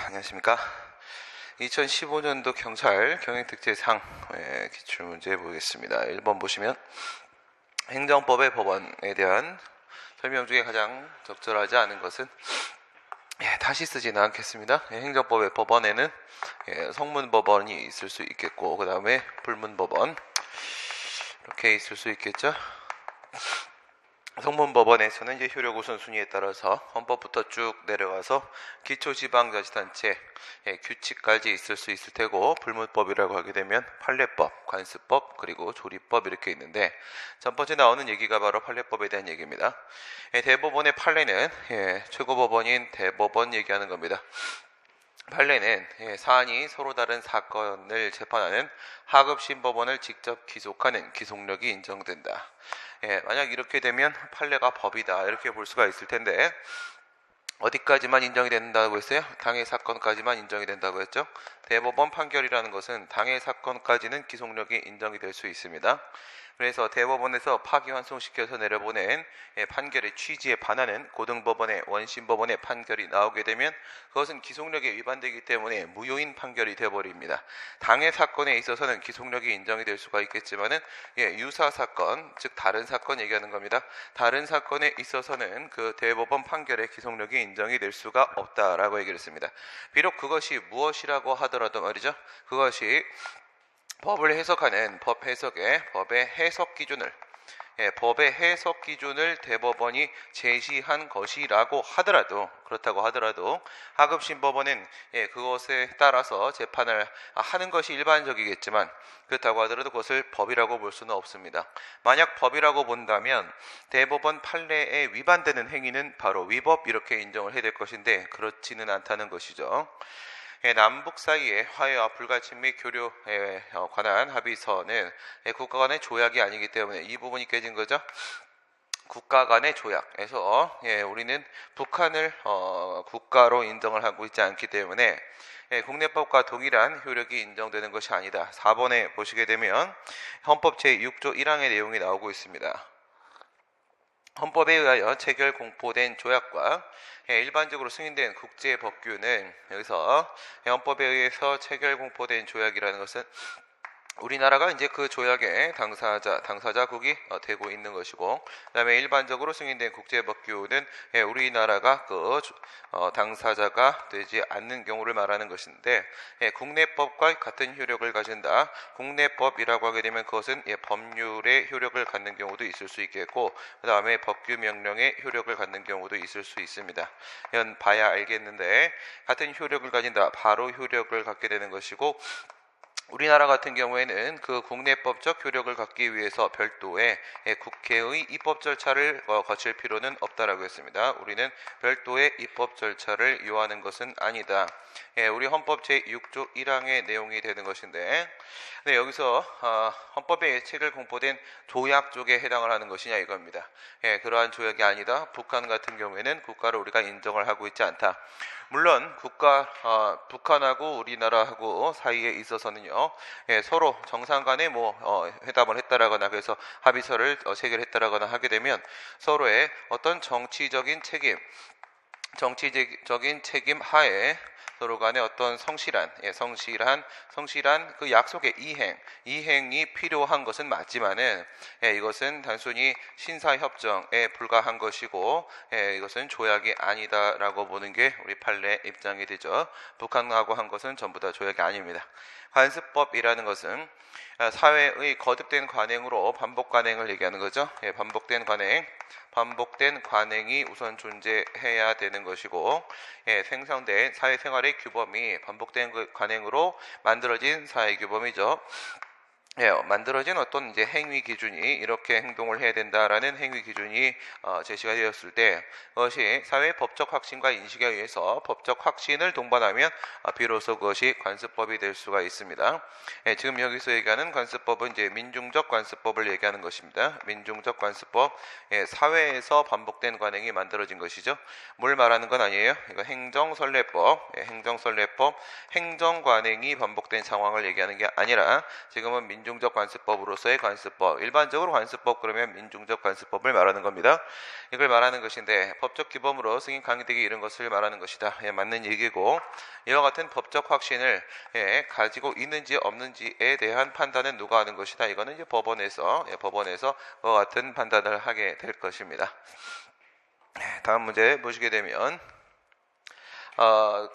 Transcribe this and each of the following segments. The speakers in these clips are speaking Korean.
안녕하십니까. 2015년도 경찰 경영특제상 기출문제 보겠습니다. 1번 보시면 행정법의 법원에 대한 설명 중에 가장 적절하지 않은 것은 다시 쓰지는 않겠습니다. 행정법의 법원에는 성문법원이 있을 수 있겠고, 그 다음에 불문법원 이렇게 있을 수 있겠죠. 성문법원에서는 이제 효력 우선순위에 따라서 헌법부터 쭉 내려가서 기초지방자치단체 규칙까지 있을 수 있을 테고, 불문법이라고 하게 되면 판례법, 관습법, 그리고 조리법 이렇게 있는데, 첫 번째 나오는 얘기가 바로 판례법에 대한 얘기입니다. 대법원의 판례는 최고법원인 대법원 얘기하는 겁니다. 판례는 사안이 서로 다른 사건을 재판하는 하급심법원을 직접 기속하는 기속력이 인정된다. 만약 이렇게 되면 판례가 법이다 이렇게 볼 수가 있을 텐데, 어디까지만 인정이 된다고 했어요? 당해 사건까지만 인정이 된다고 했죠. 대법원 판결이라는 것은 당해 사건까지는 기속력이 인정이 될 수 있습니다. 그래서 대법원에서 파기환송시켜서 내려보낸 판결의 취지에 반하는 고등법원의 원심법원의 판결이 나오게 되면 그것은 기속력에 위반되기 때문에 무효인 판결이 되어버립니다. 당해 사건에 있어서는 기속력이 인정이 될 수가 있겠지만은 유사 사건, 즉 다른 사건 얘기하는 겁니다. 다른 사건에 있어서는 그 대법원 판결의 기속력이 인정이 될 수가 없다라고 얘기를 했습니다. 비록 그것이 무엇이라고 하더라도 말이죠. 그것이 법을 해석하는 법 해석의 법의 해석 기준을 대법원이 제시한 것이라고 하더라도, 그렇다고 하더라도 하급심법원은 그것에 따라서 재판을 하는 것이 일반적이겠지만, 그렇다고 하더라도 그것을 법이라고 볼 수는 없습니다. 만약 법이라고 본다면 대법원 판례에 위반되는 행위는 바로 위법 이렇게 인정을 해야 될 것인데, 그렇지는 않다는 것이죠. 남북 사이의 화해와 불가침 및 교류에 관한 합의서는 국가 간의 조약이 아니기 때문에 이 부분이 깨진 거죠. 국가 간의 조약에서 우리는 북한을 국가로 인정을 하고 있지 않기 때문에 국내법과 동일한 효력이 인정되는 것이 아니다. 4번에 보시게 되면 헌법 제6조 1항의 내용이 나오고 있습니다. 헌법에 의하여 체결 공포된 조약과 일반적으로 승인된 국제법규는, 여기서 헌법에 의해서 체결 공포된 조약이라는 것은 우리나라가 이제 그 조약의 당사자국이 되고 있는 것이고, 그다음에 일반적으로 승인된 국제법규는 우리나라가 그 당사자가 되지 않는 경우를 말하는 것인데, 국내법과 같은 효력을 가진다. 국내법이라고 하게 되면 그것은 법률의 효력을 갖는 경우도 있을 수 있겠고, 그다음에 법규 명령의 효력을 갖는 경우도 있을 수 있습니다. 이건 봐야 알겠는데, 같은 효력을 가진다. 바로 효력을 갖게 되는 것이고, 우리나라 같은 경우에는 그 국내법적 효력을 갖기 위해서 별도의 국회의 입법 절차를 거칠 필요는 없다라고 했습니다. 우리는 별도의 입법 절차를 요하는 것은 아니다. 우리 헌법 제6조 1항의 내용이 되는 것인데, 여기서 헌법에 체결 공포된 조약 쪽에 해당을 하는 것이냐 이겁니다. 그러한 조약이 아니다. 북한 같은 경우에는 국가를 우리가 인정을 하고 있지 않다. 물론 북한하고 우리나라하고 사이에 있어서는요, 서로 정상 간에 회담을 했다라거나 그래서 합의서를 체결했다라거나 하게 되면 서로의 어떤 정치적인 책임 하에 서로 간에 어떤 성실한 그 약속의 이행이 필요한 것은 맞지만은 이것은 단순히 신사협정에 불과한 것이고, 이것은 조약이 아니다라고 보는 게 우리 판례 입장이 되죠. 북한하고 한 것은 전부 다 조약이 아닙니다. 관습법이라는 것은 사회의 거듭된 관행으로 반복 관행을 얘기하는 거죠. 반복된 관행이 우선 존재해야 되는 것이고, 생성된 사회생활의 규범이 반복된 그 관행으로 만들어진 사회 규범이죠. 만들어진 어떤 이제 행위 기준이 이렇게 행동을 해야 된다라는 행위 기준이 제시가 되었을 때, 그것이 사회의 법적 확신과 인식에 의해서 법적 확신을 동반하면 비로소 그것이 관습법이 될 수가 있습니다. 지금 여기서 얘기하는 관습법은 이제 민중적 관습법을 얘기하는 것입니다. 민중적 관습법, 사회에서 반복된 관행이 만들어진 것이죠. 뭘 말하는 건 아니에요. 이거 행정선례법, 행정관행이 반복된 상황을 얘기하는 게 아니라, 지금은 민중적 관습법으로서의 관습법, 일반적으로 관습법 그러면 민중적 관습법을 말하는 겁니다. 이걸 말하는 것인데 법적 기범으로 승인 강행되기 이른 것을 말하는 것이다. 맞는 얘기고, 이와 같은 법적 확신을 가지고 있는지 없는지에 대한 판단은 누가 하는 것이다. 이거는 이제 법원에서 그와 같은 판단을 하게 될 것입니다. 다음 문제 보시게 되면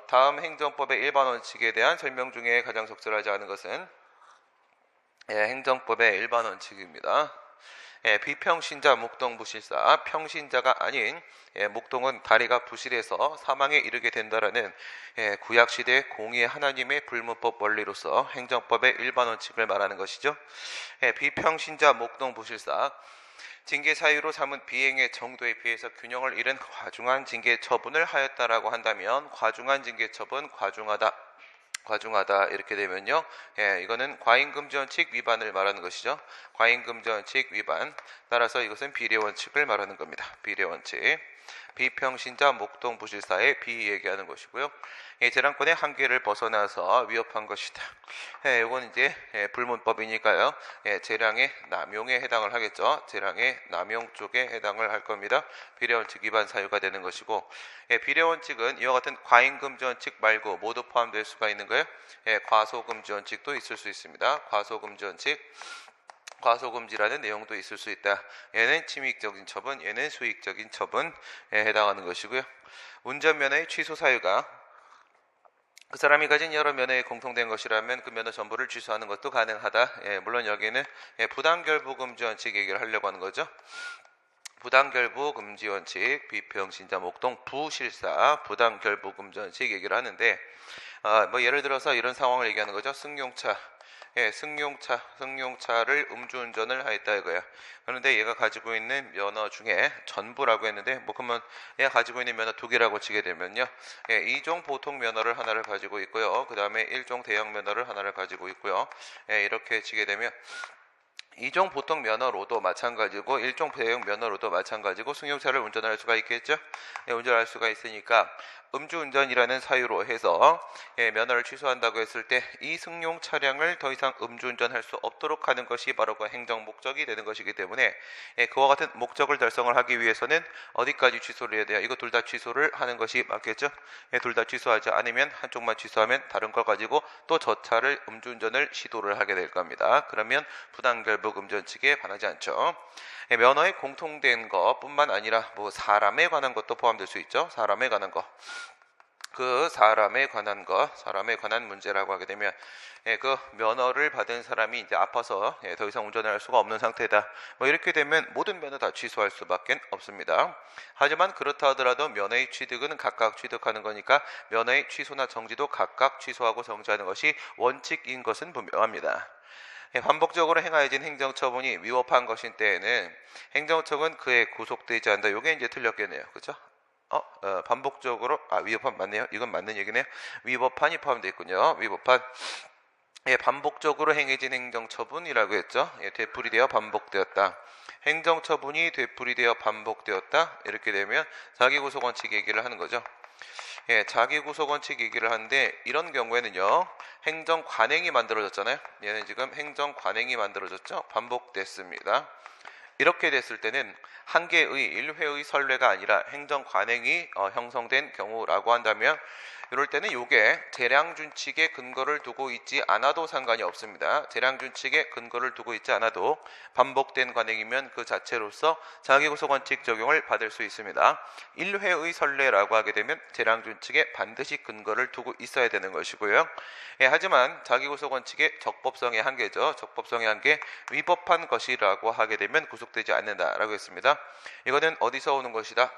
다음 행정법의 일반 원칙에 대한 설명 중에 가장 적절하지 않은 것은 행정법의 일반 원칙입니다. 비평신자 목동부실사, 평신자가 아닌 목동은 다리가 부실해서 사망에 이르게 된다라는 구약시대 공의 하나님의 불문법 원리로서 행정법의 일반 원칙을 말하는 것이죠. 비평신자 목동부실사, 징계 사유로 삼은 비행의 정도에 비해서 균형을 잃은 과중한 징계 처분을 하였다라고 한다면 과중한 징계 처분, 과중하다 이렇게 되면요, 이거는 과잉금지원칙 위반을 말하는 것이죠. 과잉금지원칙 위반. 따라서 이것은 비례원칙을 말하는 겁니다. 비례원칙. 비평신자 목동부실사의 비 얘기하는 것이고요. 재량권의 한계를 벗어나서 위협한 것이다. 이건 이제 불문법이니까요. 재량의 남용에 해당을 하겠죠. 재량의 남용 쪽에 해당을 할 겁니다. 비례원칙 위반 사유가 되는 것이고, 비례원칙은 이와 같은 과잉금지원칙 말고 모두 포함될 수가 있는 거예요. 과소금지원칙도 있을 수 있습니다. 과소금지원칙. 과소금지라는 내용도 있을 수 있다. 얘는 침익적인 처분, 얘는 수익적인 처분에 해당하는 것이고요. 운전면허의 취소 사유가 그 사람이 가진 여러 면허에 공통된 것이라면 그 면허 전부를 취소하는 것도 가능하다. 물론 여기는 부당결부금지원칙 얘기를 하려고 하는 거죠. 부당결부금지원칙, 비평신자 목동 부실사 부당결부금지원칙 얘기를 하는데, 예를 들어서 이런 상황을 얘기하는 거죠. 승용차를 음주운전을 하였다 이거야. 그런데 얘가 가지고 있는 면허 중에 전부라고 했는데, 그러면 얘가 가지고 있는 면허 2개라고 치게 되면요, 2종 보통 면허를 하나를 가지고 있고요, 그 다음에 1종 대형 면허를 하나를 가지고 있고요. 이렇게 치게 되면 2종 보통 면허로도 마찬가지고 1종 대형 면허로도 마찬가지고 승용차를 운전할 수가 있겠죠. 운전할 수가 있으니까 음주운전이라는 사유로 해서 면허를 취소한다고 했을 때 이 승용 차량을 더 이상 음주운전할 수 없도록 하는 것이 바로 그 행정 목적이 되는 것이기 때문에 그와 같은 목적을 달성을 하기 위해서는 어디까지 취소를 해야 돼요? 이거 둘 다 취소를 하는 것이 맞겠죠. 둘 다 취소하지 않으면 한쪽만 취소하면 다른 걸 가지고 또 저 차를 음주운전을 시도를 하게 될 겁니다. 그러면 부당결부금지원칙에 반하지 않죠. 면허에 공통된 것뿐만 아니라 사람에 관한 것도 포함될 수 있죠. 사람에 관한 것. 그 사람에 관한 문제라고 하게 되면 그 면허를 받은 사람이 이제 아파서 더 이상 운전을 할 수가 없는 상태다. 이렇게 되면 모든 면허 다 취소할 수밖에 없습니다. 하지만 그렇다 하더라도 면허의 취득은 각각 취득하는 거니까 면허의 취소나 정지도 각각 취소하고 정지하는 것이 원칙인 것은 분명합니다. 반복적으로 행하여진 행정처분이 위법한 것인 때에는 행정처분 그에 구속되지 않는다. 이게 이제 틀렸겠네요. 그렇죠? 반복적으로 위법한 맞네요. 이건 맞는 얘기네요. 위법한이 포함되어 있군요. 위법한. 반복적으로 행해진 행정처분이라고 했죠. 되풀이되어 반복되었다. 행정처분이 되풀이되어 반복되었다. 이렇게 되면 자기구속원칙 얘기를 하는 거죠. 자기구속원칙 얘기를 하는데, 이런 경우에는요, 행정관행이 만들어졌잖아요. 얘는 지금 행정관행이 만들어졌죠. 반복됐습니다. 이렇게 됐을 때는 한 개의 일회의 선례가 아니라 행정관행이 형성된 경우라고 한다면, 이럴 때는 이게 재량준칙에 근거를 두고 있지 않아도 상관이 없습니다. 재량준칙에 근거를 두고 있지 않아도 반복된 관행이면 그 자체로서 자기구속원칙 적용을 받을 수 있습니다. 일회의 선례라고 하게 되면 재량준칙에 반드시 근거를 두고 있어야 되는 것이고요. 하지만 자기구속원칙의 적법성의 한계죠. 적법성의 한계, 위법한 것이라고 하게 되면 구속되지 않는다라고 했습니다. 이거는 어디서 오는 것이다?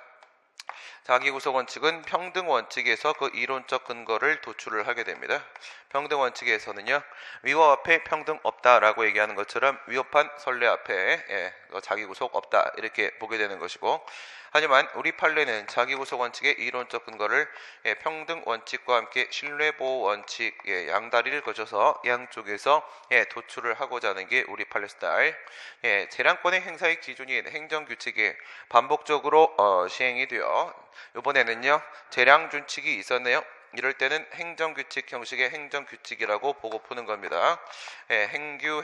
자기구속원칙은 평등원칙에서 그 이론적 근거를 도출을 하게 됩니다. 평등원칙에서는요, 위법 앞에 평등 없다라고 얘기하는 것처럼 위법한 선례 앞에 자기구속 없다 이렇게 보게 되는 것이고, 하지만 우리 판례는 자기구속원칙의 이론적 근거를 평등원칙과 함께 신뢰보호원칙 양다리를 거쳐서 양쪽에서 도출을 하고자 하는 게 우리 판례 스타일. 재량권의 행사의 기준인 행정규칙이 반복적으로 시행이 되어, 이번에는요 재량준칙이 있었네요. 이럴 때는 행정규칙 형식의 행정규칙이라고 보고 푸는 겁니다. 행규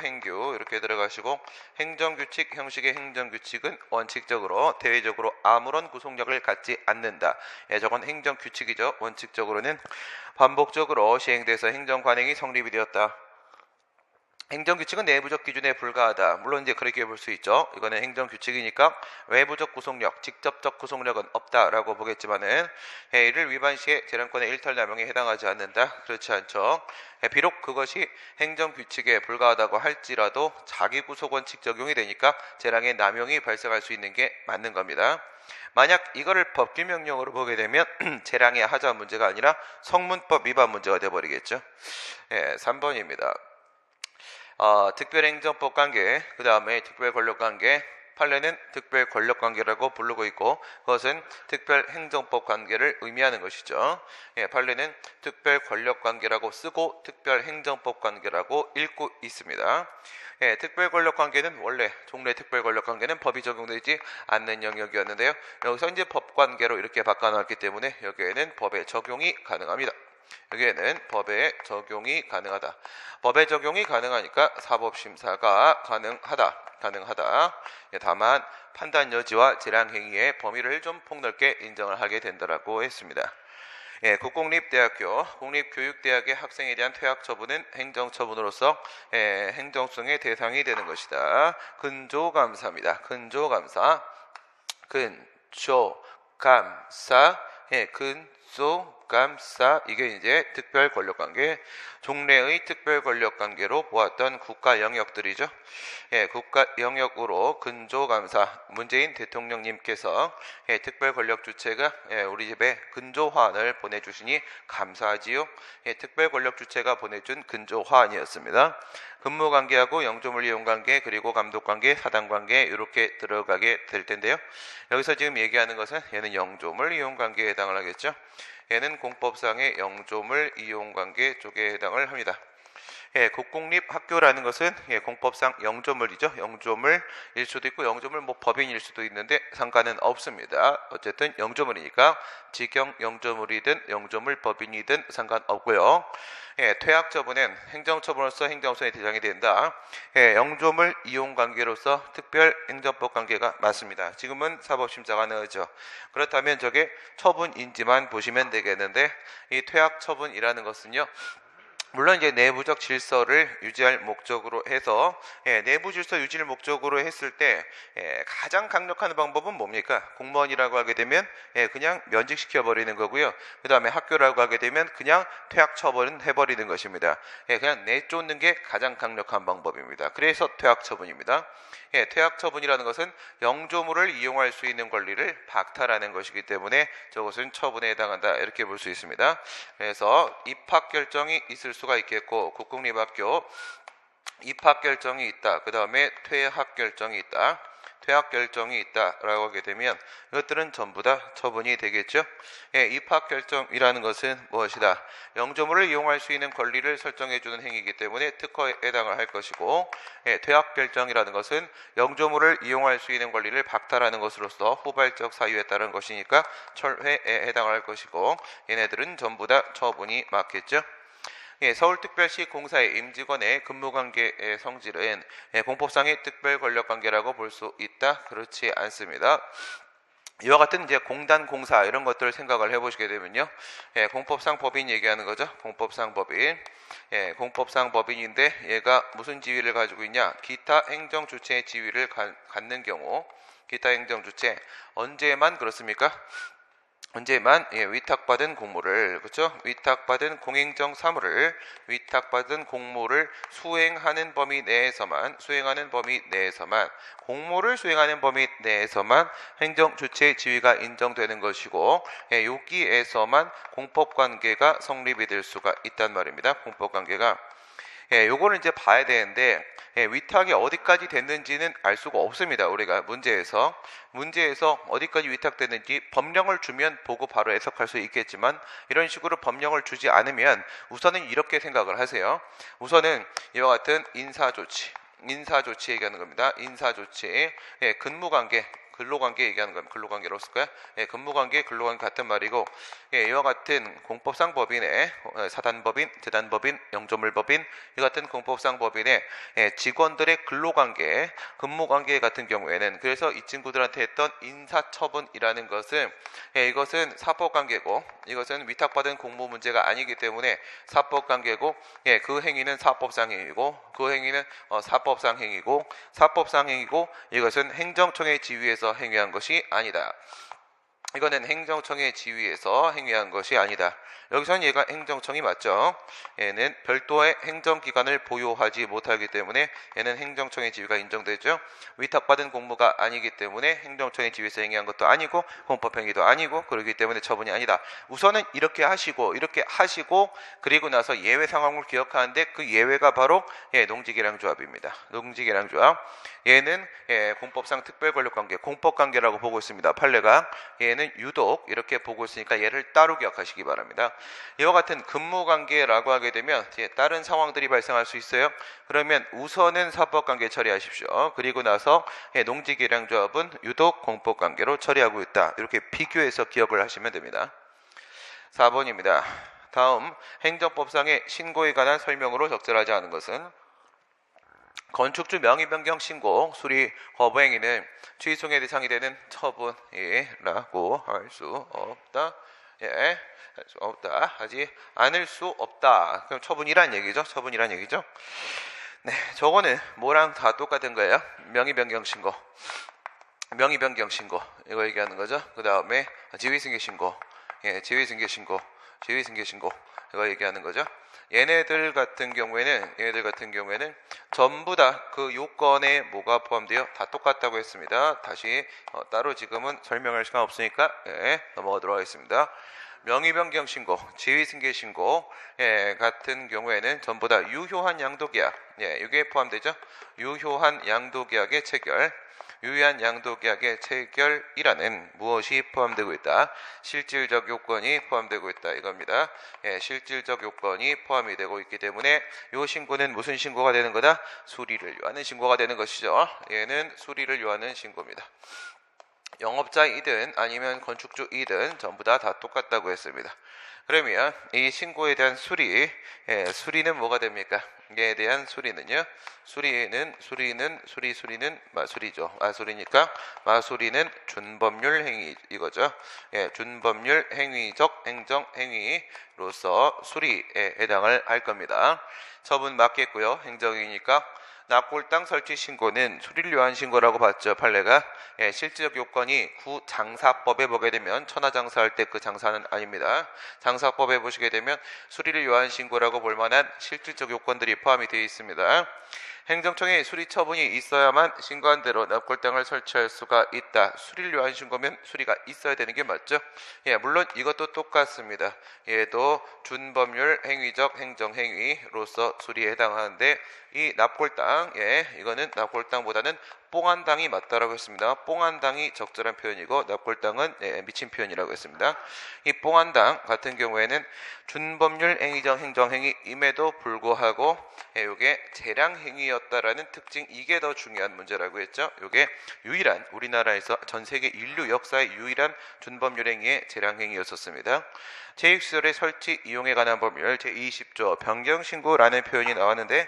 이렇게 들어가시고 행정규칙 형식의 행정규칙은 원칙적으로 대외적으로 아무런 구속력을 갖지 않는다. 저건 행정규칙이죠. 원칙적으로는 반복적으로 시행돼서 행정관행이 성립이 되었다. 행정규칙은 내부적 기준에 불과하다. 물론 이제 그렇게 볼 수 있죠. 이거는 행정규칙이니까 외부적 구속력, 직접적 구속력은 없다라고 보겠지만은 이를 위반 시에 재량권의 일탈남용에 해당하지 않는다. 그렇지 않죠. 비록 그것이 행정규칙에 불과하다고 할지라도 자기구속원칙 적용이 되니까 재량의 남용이 발생할 수 있는 게 맞는 겁니다. 만약 이거를 법규명령으로 보게 되면 재량의 하자 문제가 아니라 성문법 위반 문제가 돼버리겠죠. 3번입니다. 특별행정법 관계, 그 다음에 특별권력관계, 판례는 특별권력관계라고 부르고 있고 그것은 특별행정법 관계를 의미하는 것이죠. 판례는 특별권력관계라고 쓰고 특별행정법 관계라고 읽고 있습니다. 특별권력관계는 원래 종래 특별권력관계는 법이 적용되지 않는 영역이었는데요. 여기서 이제 법관계로 이렇게 바꿔놨기 때문에 여기에는 법의 적용이 가능합니다. 여기에는 법의 적용이 가능하다. 법의 적용이 가능하니까 사법심사가 가능하다. 다만 판단 여지와 재량행위의 범위를 좀 폭넓게 인정을 하게 된다라고 했습니다. 국공립대학교, 공립교육대학의 학생에 대한 퇴학 처분은 행정처분으로서 행정소송의 대상이 되는 것이다. 근조감사입니다. 근조감사, 근조감사, 이게 이제 특별권력관계, 종래의 특별권력관계로 보았던 국가 영역들이죠. 국가 영역으로 근조감사, 문재인 대통령님께서 특별권력주체가 우리 집에 근조화환을 보내주시니 감사하지요. 특별권력주체가 보내준 근조화환이었습니다. 근무관계하고 영조물 이용관계, 그리고 감독관계, 사당관계 이렇게 들어가게 될 텐데요. 여기서 지금 얘기하는 것은 얘는 영조물 이용관계에 해당을 하겠죠. 얘는 공법상의 영조물 이용관계 쪽에 해당을 합니다. 국공립학교라는 것은 공법상 영조물이죠. 영조물일 수도 있고 영조물 법인일 수도 있는데 상관은 없습니다. 어쨌든 영조물이니까 직영 영조물이든 영조물 법인이든 상관없고요. 퇴학 처분은 행정처분으로서 행정소송의 대상이 된다. 영조물 이용관계로서 특별행정법 관계가 맞습니다. 지금은 사법심사가 나오죠. 그렇다면 저게 처분인지만 보시면 되겠는데 이 퇴학 처분이라는 것은요. 물론 이제 내부적 질서를 유지할 목적으로 해서 내부 질서 유지를 목적으로 했을 때 가장 강력한 방법은 뭡니까? 공무원이라고 하게 되면 그냥 면직시켜 버리는 거고요. 그 다음에 학교라고 하게 되면 그냥 퇴학 처분은 해버리는 것입니다. 그냥 내쫓는 게 가장 강력한 방법입니다. 그래서 퇴학 처분입니다. 퇴학 처분이라는 것은 영조물을 이용할 수 있는 권리를 박탈하는 것이기 때문에 저것은 처분에 해당한다 이렇게 볼 수 있습니다. 그래서 입학 결정이 있을 수가 있겠고 국공립학교 입학 결정이 있다. 그 다음에 퇴학 결정이 있다. 퇴학 결정이 있다라고 하게 되면 이것들은 전부 다 처분이 되겠죠. 입학 결정이라는 것은 무엇이다? 영조물을 이용할 수 있는 권리를 설정해주는 행위이기 때문에 특허에 해당을 할 것이고 퇴학 결정이라는 것은 영조물을 이용할 수 있는 권리를 박탈하는 것으로서 후발적 사유에 따른 것이니까 철회에 해당을 할 것이고 얘네들은 전부 다 처분이 맞겠죠. 서울특별시 공사의 임직원의 근무관계의 성질은 공법상의 특별권력관계라고 볼 수 있다? 그렇지 않습니다. 이와 같은 이제 공단, 공사 이런 것들을 생각을 해보시게 되면요, 공법상 법인 얘기하는 거죠. 공법상 법인, 공법상 법인인데 얘가 무슨 지위를 가지고 있냐? 기타 행정주체의 지위를 갖는 경우, 기타 행정주체 언제만 그렇습니까? 언제만 위탁받은 공무를 그렇죠? 위탁받은 공행정 사무를 위탁받은 공무를 수행하는 범위 내에서만 공무를 수행하는 범위 내에서만 행정 주체의 지위가 인정되는 것이고 여기에서만 공법관계가 성립이 될 수가 있단 말입니다. 공법관계가 요거는 이제 봐야 되는데 위탁이 어디까지 됐는지는 알 수가 없습니다. 우리가 문제에서 어디까지 위탁됐는지 법령을 주면 보고 바로 해석할 수 있겠지만 이런 식으로 법령을 주지 않으면 우선은 이렇게 생각을 하세요. 우선은 이와 같은 인사조치 얘기하는 겁니다. 인사조치, 근무관계 근로관계 얘기하는 겁니다. 근로관계로 쓸까요? 예, 근무관계, 근로관계 같은 말이고, 예, 이와 같은 공법상 법인의 사단법인, 재단법인, 영조물법인 이 같은 공법상 법인의 예, 직원들의 근로관계, 근무관계 같은 경우에는 그래서 이 친구들한테 했던 인사처분이라는 것은 예, 이것은 사법관계고 이것은 위탁받은 공무 문제가 아니기 때문에 사법관계고 예, 그 행위는 사법상 행위고 그 행위는 사법상 행위고 사법상 행위고 이것은 행정청의 지위에서 행위한 것이 아니다. 이거는 행정청의 지위에서 행위한 것이 아니다. 여기서는 얘가 행정청이 맞죠. 얘는 별도의 행정기관을 보유하지 못하기 때문에 얘는 행정청의 지위가 인정되죠. 위탁받은 공무가 아니기 때문에 행정청의 지위에서 행위한 것도 아니고 공법행위도 아니고 그러기 때문에 처분이 아니다. 우선은 이렇게 하시고 그리고 나서 예외 상황을 기억하는데 그 예외가 바로 농지계량조합입니다. 농지계량조합. 얘는 공법상 특별권력관계, 공법관계라고 보고 있습니다. 판례가 얘는 유독 이렇게 보고 있으니까 얘를 따로 기억하시기 바랍니다. 이와 같은 근무관계라고 하게 되면 다른 상황들이 발생할 수 있어요. 그러면 우선은 사법관계 처리하십시오. 그리고 나서 농지계량조합은 유독 공법관계로 처리하고 있다. 이렇게 비교해서 기억을 하시면 됩니다. 4번입니다. 다음 행정법상의 신고에 관한 설명으로 적절하지 않은 것은 건축주 명의변경 신고 수리 거부 행위는 취소의 대상이 되는 처분이라고 할 수 없다. 할 수 없다. 하지 않을 수 없다. 그럼 처분이란 얘기죠. 처분이란 얘기죠. 네, 저거는 뭐랑 다 똑같은 거예요. 명의변경 신고, 명의변경 신고 이거 얘기하는 거죠. 그 다음에 지위승계 신고, 지위승계 신고, 지위승계 신고 이거 얘기하는 거죠. 얘네들 같은 경우에는 전부 다 그 요건에 뭐가 포함돼요? 다 똑같다고 했습니다. 다시 따로 지금은 설명할 시간 없으니까 넘어가도록 하겠습니다. 명의변경 신고, 지위승계 신고 같은 경우에는 전부 다 유효한 양도계약, 이게 포함되죠. 유효한 양도계약의 체결, 유효한 양도계약의 체결이라는 무엇이 포함되고 있다. 실질적 요건이 포함되고 있다 이겁니다. 실질적 요건이 포함이 되고 있기 때문에 이 신고는 무슨 신고가 되는 거다? 수리를 요하는 신고가 되는 것이죠. 얘는 수리를 요하는 신고입니다. 영업자이든 아니면 건축주이든 전부 다 똑같다고 했습니다. 그러면 이 신고에 대한 수리는 뭐가 됩니까? 이에 대한 수리는요. 수리는 마수리죠. 마수리니까 마수리는 준법률 행위 이거죠. 준법률 행위적 행정 행위로서 수리에 해당을 할 겁니다. 처분 맞겠고요. 행정이니까 납골당 설치 신고는 수리를 요한 신고라고 봤죠. 판례가 실질적 요건이 구장사법에 보게 되면 천하장사할 때 그 장사는 아닙니다. 장사법에 보시게 되면 수리를 요한 신고라고 볼 만한 실질적 요건들이 포함이 되어 있습니다. 행정청에 수리 처분이 있어야만 신고한 대로 납골당을 설치할 수가 있다. 수리를 요한 신고면 수리가 있어야 되는 게 맞죠? 물론 이것도 똑같습니다. 얘도 준법률 행위적 행정행위로서 수리에 해당하는데 이 납골당, 이거는 납골당보다는 뽕한당이 맞다라고 했습니다. 뽕한당이 적절한 표현이고 납골당은 미친 표현이라고 했습니다. 이 뽕한당 같은 경우에는 준법률 행위적 행정행위임에도 불구하고 이게 재량행위였다라는 특징, 이게 더 중요한 문제라고 했죠. 이게 유일한 우리나라에서 전 세계 인류 역사의 유일한 준법률 행위의 재량행위였었습니다. 제6시설의 설치 이용에 관한 법률 제20조 변경신고라는 표현이 나왔는데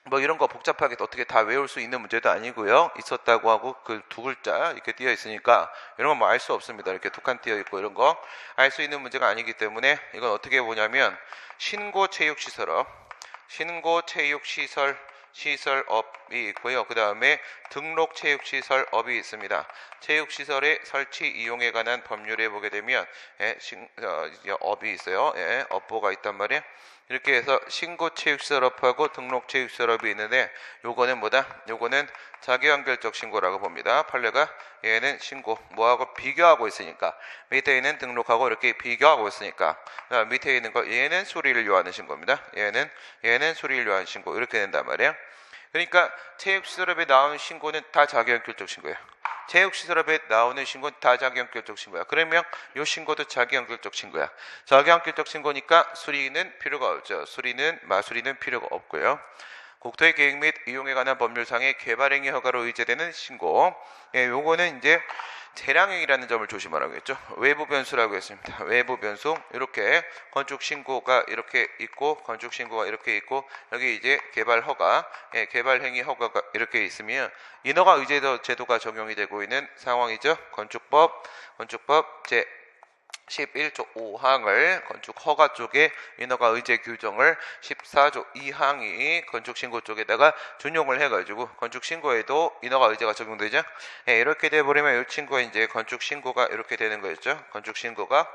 뭐 이런 거 복잡하게 어떻게 다 외울 수 있는 문제도 아니고요. 있었다고 하고 그 두 글자 이렇게 띄어 있으니까 이런 건 뭐 알 수 없습니다. 이렇게 두 칸 띄어 있고 이런 거 알 수 있는 문제가 아니기 때문에 이건 어떻게 보냐면 시설업이 있고요. 그 다음에 등록체육시설업이 있습니다. 체육시설의 설치 이용에 관한 법률에 보게 되면 업이 있어요. 업보가 있단 말이에요. 이렇게 해서 신고체육시설업하고 등록체육시설업이 있는데 요거는 뭐다? 요거는 자기완결적 신고라고 봅니다. 판례가 얘는 신고 뭐하고 비교하고 있으니까 밑에 있는 등록하고 이렇게 비교하고 있으니까 밑에 있는 거 얘는 수리를 요하는 신고입니다. 얘는 수리를 요하는 신고 이렇게 된단 말이에요. 그러니까 체육시설업에 나오는 신고는 다 자기완결적 신고예요. 체육시설업에 나오는 신고는 다 자기완결적 신고야. 그러면 이 신고도 자기완결적 신고야. 자기완결적 신고니까 수리는 필요가 없죠. 마수리는 필요가 없고요. 국토의 계획 및 이용에 관한 법률상의 개발행위 허가로 의제되는 신고. 예, 요거는 이제 재량행위라는 점을 조심하라고했죠. 외부 변수라고 했습니다. 외부 변수 이렇게 건축 신고가 이렇게 있고 건축 신고가 이렇게 있고 여기 이제 개발 허가, 예, 개발 행위 허가가 이렇게 있으면 인허가 의제 제도가 적용이 되고 있는 상황이죠. 건축법 제 11조 5항을 건축 허가 쪽에 인허가 의제 규정을 14조 2항이 건축 신고 쪽에다가 준용을 해가지고 건축 신고에도 인허가 의제가 적용되죠. 예, 이렇게 돼버리면 이 친구가 이제 건축 신고가 이렇게 되는 거였죠. 건축 신고가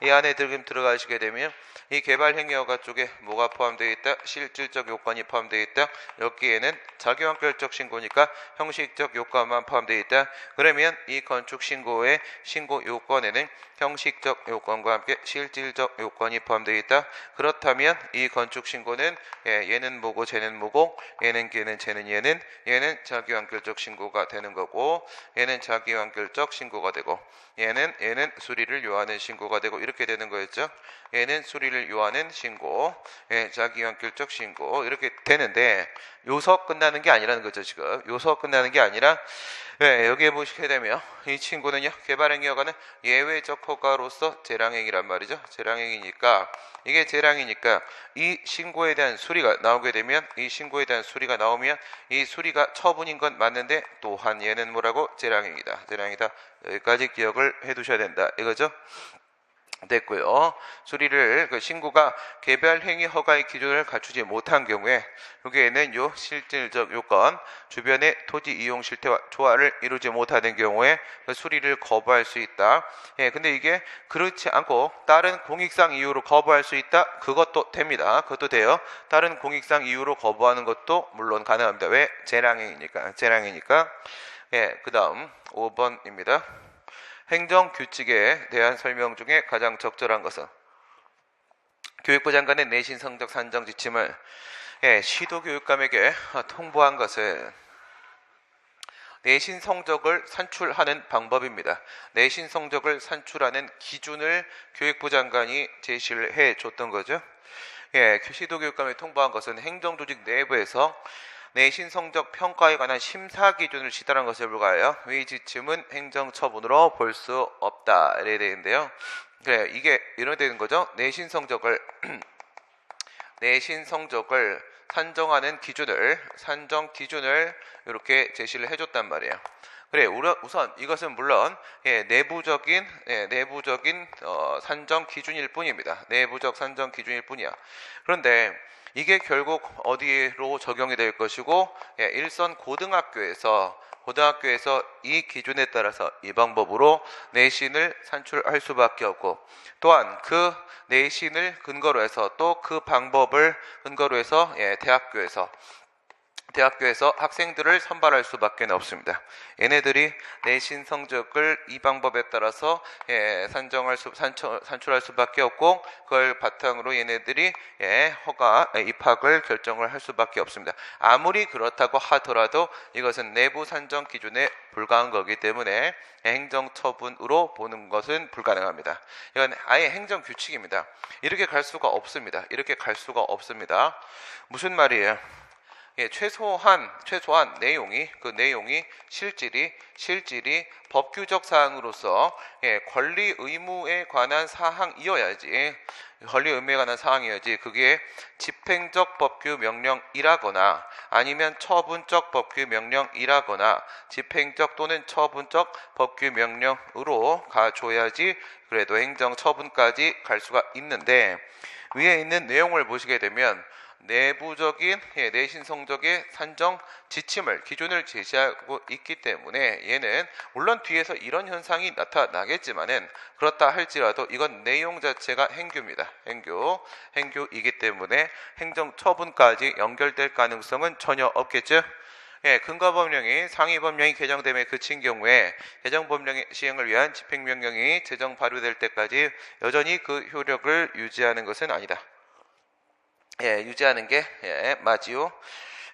이 안에 들어가시게 되면 이 개발 행위 허가 쪽에 뭐가 포함되어 있다? 실질적 요건이 포함되어 있다. 여기에는 자기완결적 신고니까 형식적 요건만 포함되어 있다. 그러면 이 건축 신고의 신고 요건에는 형식적 요건과 함께 실질적 요건이 포함되어 있다. 그렇다면 이 건축 신고는 얘는 뭐고 쟤는 뭐고 얘는 걔는 쟤는 얘는 자기완결적 신고가 되는 거고 얘는 자기완결적 신고가 되고 얘는 수리를 요하는 신고가 되고 이렇게 되는 거였죠. 얘는 수리를 요하는 신고, 자기완결적 신고 이렇게 되는데 요서 끝나는 게 아니라는 거죠. 지금 요서 끝나는 게 아니라 여기에 보시게 되면 이 친구는요 개발행위 허가는 예외적 허가로서 재량행위란 말이죠. 재량행위니까 이게 재량이니까 이 신고에 대한 수리가 나오게 되면 이 신고에 대한 수리가 나오면 이 수리가 처분인 건 맞는데 또한 얘는 뭐라고? 재량행위다. 재량이다. 여기까지 기억을 해두셔야 된다. 이거죠. 됐고요. 수리를 신고가 개발 행위 허가의 기준을 갖추지 못한 경우에 여기에는 요 실질적 요건 주변의 토지 이용 실태와 조화를 이루지 못하는 경우에 수리를 거부할 수 있다. 예, 근데 이게 그렇지 않고 다른 공익상 이유로 거부할 수 있다. 그것도 됩니다. 그것도 돼요. 다른 공익상 이유로 거부하는 것도 물론 가능합니다. 왜? 재량이니까. 예, 그다음 5번입니다. 행정규칙에 대한 설명 중에 가장 적절한 것은 교육부 장관의 내신 성적 산정 지침을 시도교육감에게 통보한 것은 내신 성적을 산출하는 방법입니다. 내신 성적을 산출하는 기준을 교육부 장관이 제시를 해줬던 거죠. 시도교육감에 통보한 것은 행정조직 내부에서 내신 성적 평가에 관한 심사 기준을 지달한 것에 불과하여 이 지침은 행정처분으로 볼 수 없다. 이래야 되는데요. 그래, 이게 이런 되는 거죠. 내신 성적을 산정하는 산정 기준을 이렇게 제시를 해줬단 말이에요. 그래, 우선 이것은 물론 내부적인 산정 기준일 뿐입니다. 내부적 산정 기준일 뿐이야. 그런데 이게 결국 어디로 적용이 될 것이고 일선 고등학교에서 이 기준에 따라서 이 방법으로 내신을 산출할 수밖에 없고 또한 그 내신을 근거로 해서 또 그 방법을 근거로 해서 대학교에서 학생들을 선발할 수밖에 없습니다. 얘네들이 내신 성적을 이 방법에 따라서 산출할 수밖에 없고 그걸 바탕으로 얘네들이 입학을 결정을 할 수밖에 없습니다. 아무리 그렇다고 하더라도 이것은 내부 산정 기준에 불과한 거기 때문에 행정처분으로 보는 것은 불가능합니다. 이건 아예 행정규칙입니다. 이렇게 갈 수가 없습니다. 무슨 말이에요? 최소한 내용이 실질이 법규적 사항으로서 권리 의무에 관한 사항이어야지. 그게 집행적 법규 명령이라거나 아니면 처분적 법규 명령이라거나 집행적 또는 처분적 법규 명령으로 가줘야지 그래도 행정처분까지 갈 수가 있는데 위에 있는 내용을 보시게 되면 내부적인 내신 성적의 산정 기준을 제시하고 있기 때문에 얘는 물론 뒤에서 이런 현상이 나타나겠지만은 그렇다 할지라도 이건 내용 자체가 행규입니다. 행규이기 때문에 행정처분까지 연결될 가능성은 전혀 없겠죠. 근거법령이 상위법령이 개정됨에 그친 경우에 개정법령의 시행을 위한 집행명령이 제정 발효될 때까지 여전히 그 효력을 유지하는 것은 아니다. 유지하는 게 맞지요.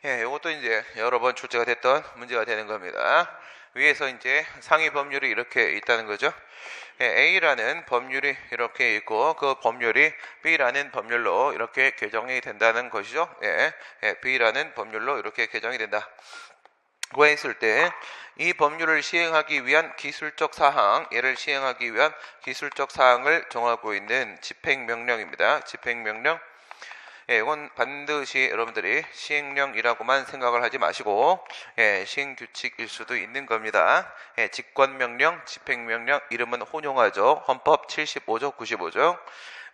이것도 이제 여러 번 출제가 됐던 문제가 되는 겁니다. 위에서 이제 상위 법률이 이렇게 있다는 거죠. A라는 법률이 이렇게 있고 그 법률이 B라는 법률로 이렇게 개정이 된다는 것이죠. B라는 법률로 이렇게 개정이 된다. 고 했을 때 이 법률을 시행하기 위한 기술적 사항, 얘를 시행하기 위한 기술적 사항을 정하고 있는 집행명령입니다. 집행명령. 이건 반드시 여러분들이 시행령이라고만 생각을 하지 마시고 시행규칙일 수도 있는 겁니다. 직권명령, 집행명령 이름은 혼용하죠. 헌법 75조, 95조.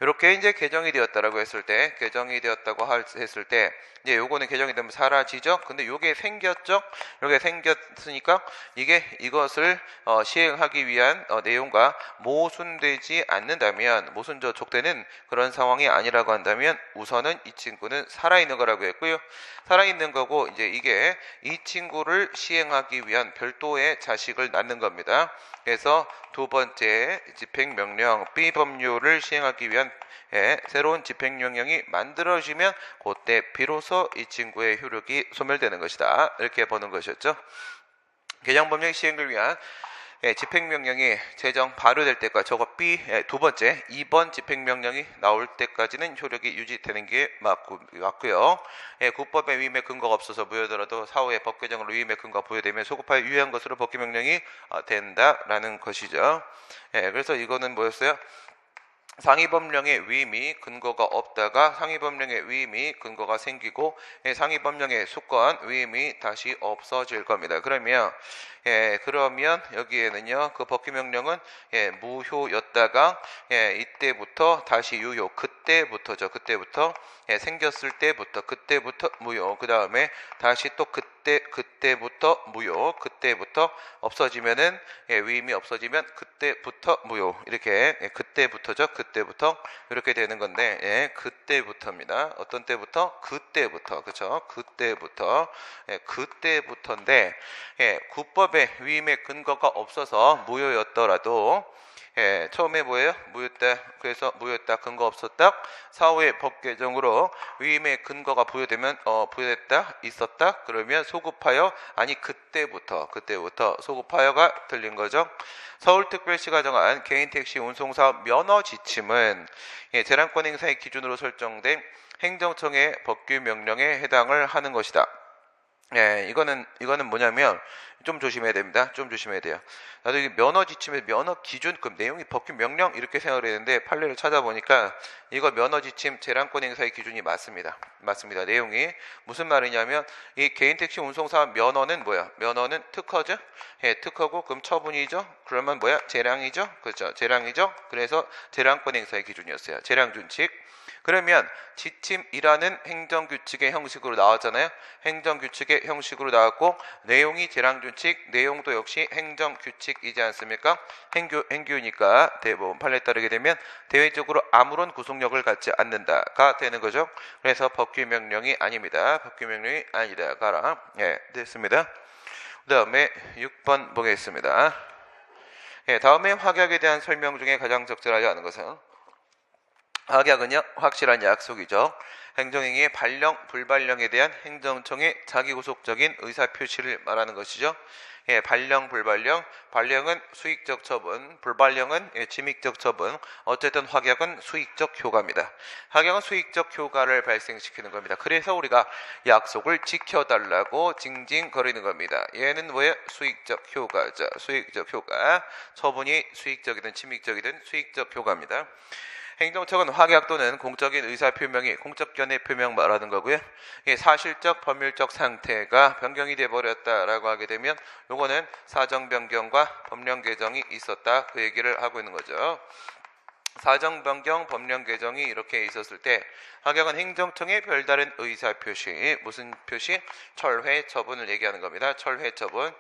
이렇게 이제 개정이 되었다라고 했을 때, 개정이 되었다고 했을 때, 이제 요거는 개정이 되면 사라지죠. 근데 요게 생겼죠. 요게 생겼으니까 이것을 시행하기 위한 내용과 모순되지 않는다면, 모순 저촉되는 그런 상황이 아니라고 한다면 우선은 이 친구는 살아있는 거라고 했고요. 살아있는 거고 이제 이게 이 친구를 시행하기 위한 별도의 자식을 낳는 겁니다. 그래서 두 번째 집행명령 B 법률을 시행하기 위한 새로운 집행명령이 만들어지면 그때 비로소 이 친구의 효력이 소멸되는 것이다. 이렇게 보는 것이었죠. 개정법령 시행을 위한 집행명령이 제정 발효될 때까지 저거 B 두 번째 2번 집행명령이 나올 때까지는 효력이 유지되는 게 맞고요. 국법에 위임의 근거가 없어서 무효더라도 사후에 법 개정으로 위임의 근거가 부여되면 소급하여 유효한 것으로 법규명령이 된다라는 것이죠. 그래서 이거는 뭐였어요? 상위법령의 위임이 근거가 없다가 상위법령의 위임이 근거가 생기고 상위법령의 수권 위임이 다시 없어질 겁니다. 그러면 여기에는요 그 법규명령은 무효였다가 이때부터 다시 유효, 그때부터죠. 그때부터 생겼을 때부터 그때부터 무효, 그 다음에 다시 또 그때부터 무효, 그때부터 없어지면은 위임이 없어지면 그때부터 무효, 이렇게 그때부터죠. 그때부터 이렇게 되는 건데 그때부터입니다. 어떤 때부터? 그때부터, 그렇죠? 그때부터인데 국법에 위임의 근거가 없어서 무효였더라도 처음에 뭐예요? 무효다. 그래서 무효였다. 근거 없었다. 사후에 법 개정으로 위임의 근거가 부여되면 부여됐다. 있었다. 그러면 소급하여 아니 그때부터 소급하여가 틀린 거죠. 서울특별시가 정한 개인택시 운송사업 면허 지침은 재량권 행사의 기준으로 설정된 행정청의 법규 명령에 해당을 하는 것이다. 이거는 뭐냐면 좀 조심해야 됩니다. 좀 조심해야 돼요. 나도 이게 면허 지침에 면허 기준 그 내용이 법규 명령 이렇게 생각을 했는데 판례를 찾아보니까 이거 면허 지침 재량권 행사의 기준이 맞습니다. 내용이 무슨 말이냐면 이 개인 택시 운송사 면허는 뭐야? 면허는 특허죠. 특허고 그럼 처분이죠. 그러면 뭐야? 재량이죠. 그렇죠. 재량이죠. 그래서 재량권 행사의 기준이었어요. 재량 준칙. 그러면 지침이라는 행정규칙의 형식으로 나왔잖아요. 행정규칙의 형식으로 나왔고 내용이 재량준칙, 내용도 역시 행정규칙이지 않습니까? 행규니까 대법원 판례에 따르게 되면 대외적으로 아무런 구속력을 갖지 않는다가 되는 거죠. 그래서 법규명령이 아닙니다. 법규명령이 아니다. 가라. 됐습니다. 그 다음에 6번 보겠습니다. 다음에 확약에 대한 설명 중에 가장 적절하지 않은 것은 확약은요 확실한 약속이죠. 행정행위의 발령, 불발령에 대한 행정청의 자기구속적인 의사표시를 말하는 것이죠. 발령, 불발령, 발령은 수익적 처분, 불발령은 침익적 처분, 어쨌든 확약은 수익적 효과입니다. 확약은 수익적 효과를 발생시키는 겁니다. 그래서 우리가 약속을 지켜달라고 징징거리는 겁니다. 얘는 뭐예요? 수익적 효과죠. 수익적 효과. 처분이 수익적이든 침익적이든 수익적 효과입니다. 행정청은 확약 또는 공적인 의사표명이 공적 견해 표명 말하는 거고요. 사실적 법률적 상태가 변경이 돼버렸다라고 하게 되면 요거는 사정 변경과 법령 개정이 있었다 그 얘기를 하고 있는 거죠. 사정 변경 법령 개정이 이렇게 있었을 때 확약은 행정청의 별다른 의사표시, 무슨 표시? 철회 처분을 얘기하는 겁니다. 철회 처분.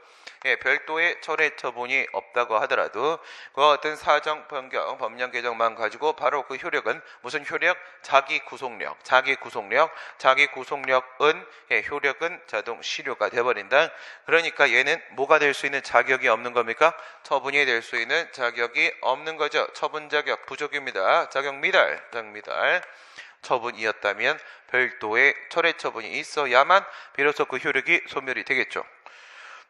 별도의 철회 처분이 없다고 하더라도 그와 같은 사정 변경 법령 개정만 가지고 바로 그 효력은 무슨 효력? 자기 구속력은 효력은 자동 실효가 돼버린다. 그러니까 얘는 뭐가 될 수 있는 자격이 없는 겁니까? 처분이 될 수 있는 자격이 없는 거죠. 처분 자격 부족입니다. 자격 미달. 처분이었다면 별도의 철회 처분이 있어야만 비로소 그 효력이 소멸이 되겠죠.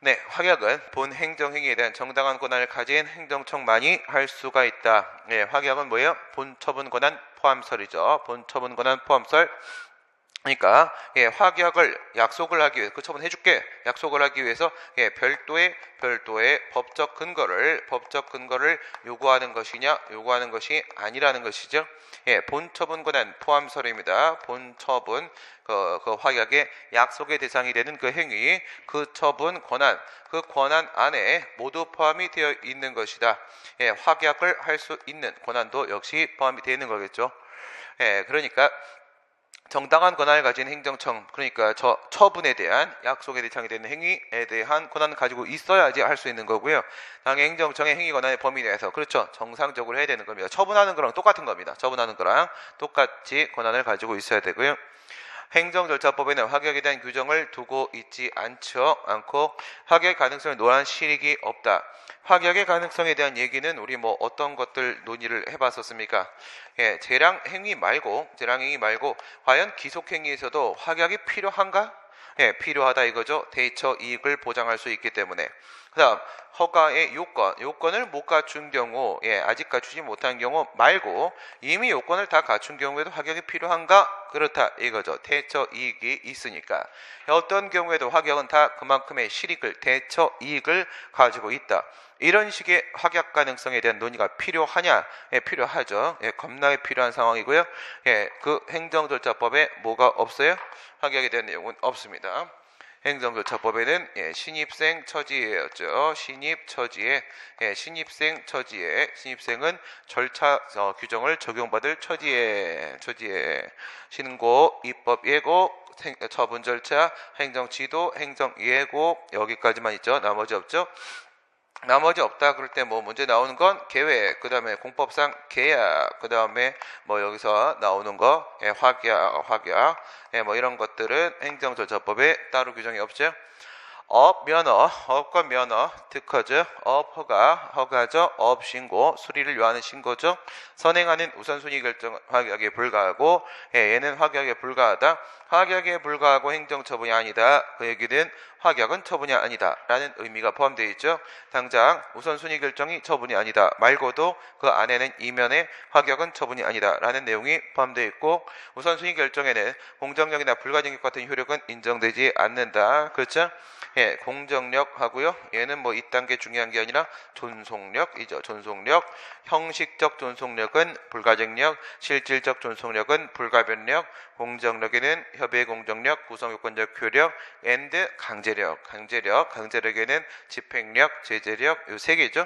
네, 확약은 본 행정행위에 대한 정당한 권한을 가진 행정청만이 할 수가 있다. 예, 확약은 뭐예요? 본 처분 권한 포함설이죠. 본 처분 권한 포함설. 그러니까 예, 확약을 약속을 하기 위해서 그 처분 해줄게 약속을 하기 위해서 예, 별도의 법적 근거를 요구하는 것이 아니라는 것이죠. 예, 본 처분 권한 포함설입니다. 본 처분 그 확약의 약속의 대상이 되는 그 행위, 그 처분 권한, 그 권한 안에 모두 포함이 되어 있는 것이다. 예, 확약을 할 수 있는 권한도 역시 포함이 되어 있는 거겠죠. 예, 그러니까 정당한 권한을 가진 행정청, 그러니까 저 처분에 대한 약속의 대상이 되는 행위에 대한 권한을 가지고 있어야지 할 수 있는 거고요. 당의 행정청의 행위 권한의 범위 내에서 그렇죠. 정상적으로 해야 되는 겁니다. 처분하는 거랑 똑같은 겁니다. 처분하는 거랑 똑같이 권한을 가지고 있어야 되고요. 행정절차법에는 확약에 대한 규정을 두고 있지 않고 확약의 가능성을 논한 실익이 없다. 확약의 가능성에 대한 얘기는 우리 뭐 어떤 것들 논의를 해봤었습니까? 예, 재량행위 말고 과연 기속행위에서도 확약이 필요한가? 예, 필요하다 이거죠. 대처 이익을 보장할 수 있기 때문에. 그 다음 허가의 요건을 못 갖춘 경우, 예, 아직 갖추지 못한 경우 말고 이미 요건을 다 갖춘 경우에도 확약이 필요한가? 그렇다 이거죠. 대처 이익이 있으니까. 어떤 경우에도 확약은 다 그만큼의 대처 이익을 가지고 있다. 이런 식의 확약 가능성에 대한 논의가 필요하냐? 예, 필요하죠. 예, 겁나게 필요한 상황이고요. 예, 그 행정절차법에 뭐가 없어요? 확약에 대한 내용은 없습니다. 행정절차법에는 예, 신입생 처지예였죠. 신입생은 절차 규정을 적용받을 처지에 신고, 입법 예고, 처분 절차, 행정지도, 행정예고 여기까지만 있죠. 나머지 없죠. 나머지 없다 그럴 때 뭐 문제 나오는 건 계획, 그 다음에 공법상 계약, 그 다음에 뭐 여기서 나오는 거 예, 확약, 예, 뭐 이런 것들은 행정절차법에 따로 규정이 없죠. 업과 면허, 특허죠. 허가죠. 신고, 수리를 요하는 신고죠. 선행하는 우선순위 결정 확약에 불과하고, 예, 얘는 확약에 불과하다. 확약에 불과하고 행정처분이 아니다. 그 얘기는 확약은 처분이 아니다 라는 의미가 포함되어 있죠. 당장 우선순위 결정이 처분이 아니다 말고도 그 안에는 이면에 확약은 처분이 아니다 라는 내용이 포함되어 있고, 우선순위 결정에는 공정력이나 불가증력 같은 효력은 인정되지 않는다. 그렇죠? 예, 공정력 하고요. 얘는 뭐 2단계 중요한 게 아니라 존속력이죠. 존속력. 형식적 존속력은 불가증력, 실질적 존속력은 불가변력, 공정력에는 협의 공정력, 구성요건적 효력, 강제력에는 집행력, 제재력, 요 세 개죠.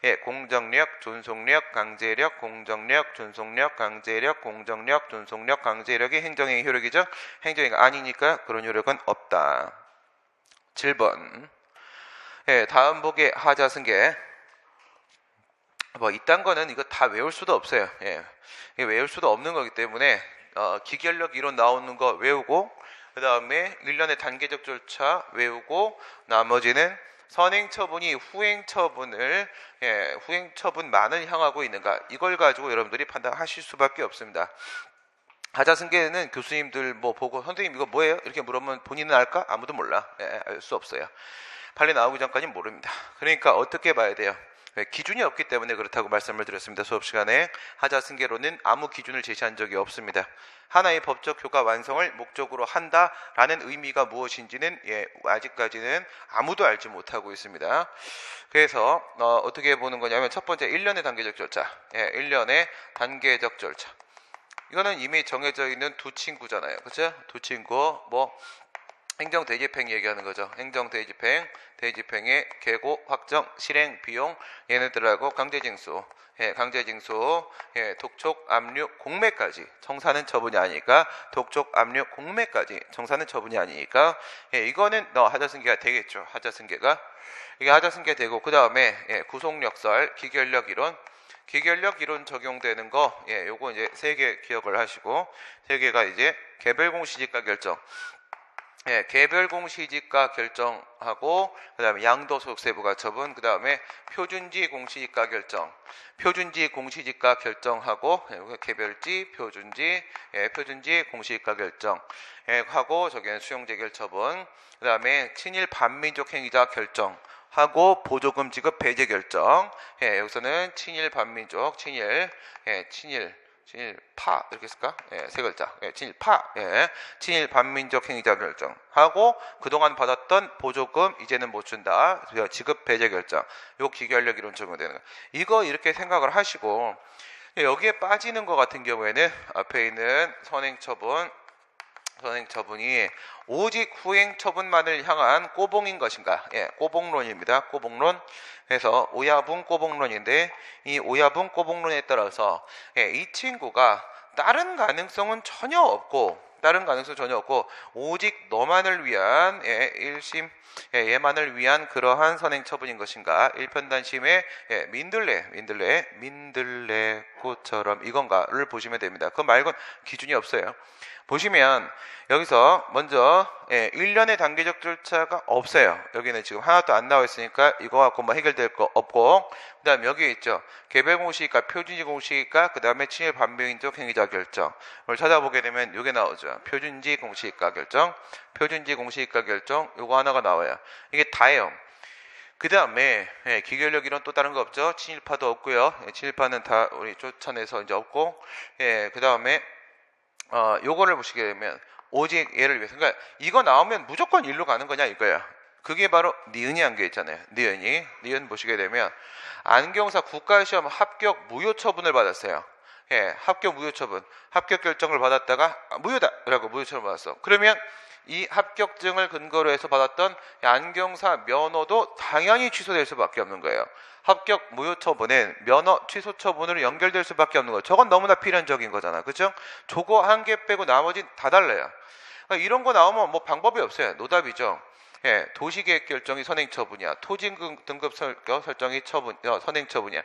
예, 공정력, 존속력, 강제력, 공정력, 존속력, 강제력, 공정력, 존속력, 강제력이 행정행위 효력이죠. 행정행위가 아니니까 그런 효력은 없다. 7번. 예, 다음 복의 하자승계. 뭐 이딴 거는 이거 다 외울 수도 없어요. 예, 외울 수도 없는 거기 때문에 기결력 이론 나오는 거 외우고, 그 다음에 1년의 단계적 절차 외우고, 나머지는 선행처분이 후행처분만을 향하고 있는가, 이걸 가지고 여러분들이 판단하실 수밖에 없습니다. 하자승계는 교수님들 뭐 보고 선생님 이거 뭐예요? 이렇게 물으면 본인은 알까? 아무도 몰라. 예, 알 수 없어요. 판례 나오기 전까지는 모릅니다. 그러니까 어떻게 봐야 돼요? 기준이 없기 때문에 그렇다고 말씀을 드렸습니다. 수업 시간에 하자승계로는 아무 기준을 제시한 적이 없습니다. 하나의 법적 효과 완성을 목적으로 한다라는 의미가 무엇인지는 아직까지는 아무도 알지 못하고 있습니다. 그래서 어떻게 보는 거냐면 첫 번째 1년의 단계적 절차. 1년의 단계적 절차. 이거는 이미 정해져 있는 두 친구잖아요. 그렇죠? 두 친구 뭐 행정대집행 얘기하는 거죠. 대집행의 계고, 확정, 실행, 비용, 얘네들하고 강제징수, 독촉, 압류, 공매까지 청사는 처분이 아니니까, 독촉, 압류, 공매까지 청사는 처분이 아니니까, 이거는 하자승계가 되겠죠. 이게 하자승계 되고, 그 다음에 구속력설, 기결력 이론 적용되는 거, 요거 이제 3개 기억을 하시고, 3개가 이제 개별공시지가 결정. 예, 개별 공시지가 결정하고 그다음에 양도소득세부가 처분, 그다음에 표준지 공시지가 결정, 표준지 공시지가 결정하고 개별지, 표준지, 표준지 공시지가 결정 하고 저기는 수용재결 처분, 그다음에 친일 반민족 행위자 결정 하고 보조금 지급 배제 결정. 여기서는 친일 반민족, 친일파 이렇게 쓸까? 세 글자. 친일파. 친일 반민족 행위자 결정 하고 그동안 받았던 보조금 이제는 못 준다. 지급 배제 결정. 요 기결력 이론 적용되는 거. 이거 이렇게 생각을 하시고 여기에 빠지는 것 같은 경우에는 앞에 있는 선행처분이 오직 후행처분만을 향한 꼬봉인 것인가? 꼬봉론입니다. 꼬봉론. 그래서 오야분 꼬봉론인데 이 오야분 꼬봉론에 따라서 이 친구가 다른 가능성은 전혀 없고 오직 너만을 위한 일심 얘만을 위한 그러한 선행처분인 것인가? 일편단심의 민들레 꽃처럼 이건가를 보시면 됩니다. 그 말고는 기준이 없어요. 보시면 여기서 먼저 1년의 단계적 절차가 없어요. 여기는 지금 하나도 안 나와 있으니까 이거 갖고 뭐 해결될 거 없고, 그 다음 여기에 있죠. 개별 공시지가, 표준지 공시지가, 그 다음에 친일 반민족 행위자 결정. 이걸 찾아보게 되면 이게 나오죠. 표준지 공시지가 결정, 표준지 공시지가 결정, 요거 하나가 나와요. 이게 다예요. 그 다음에 기결력 이론 또 다른 거 없죠. 친일파도 없고요. 친일파는 다 우리 쫓아내서 이제 없고, 그 다음에 요거를 보시게 되면 오직 얘를 위해서, 그러니까 이거 나오면 무조건 일로 가는 거냐 이거야. 그게 바로 니은이 안겨 있잖아요. 니은 보시게 되면 안경사 국가시험 합격 무효 처분을 받았어요. 합격 무효 처분, 합격 결정을 받았다가 무효다라고 무효 처분 받았어. 그러면 이 합격증을 근거로 해서 받았던 안경사 면허도 당연히 취소될 수밖에 없는 거예요. 합격 무효 처분은 면허 취소 처분으로 연결될 수밖에 없는 거예요. 저건 너무나 필연적인 거잖아. 그죠? 저거 한 개 빼고 나머지는 다 달라요. 그러니까 이런 거 나오면 뭐 방법이 없어요. 노답이죠. 도시계획 결정이 선행처분이야. 토지 등급 설정이 선행처분이야.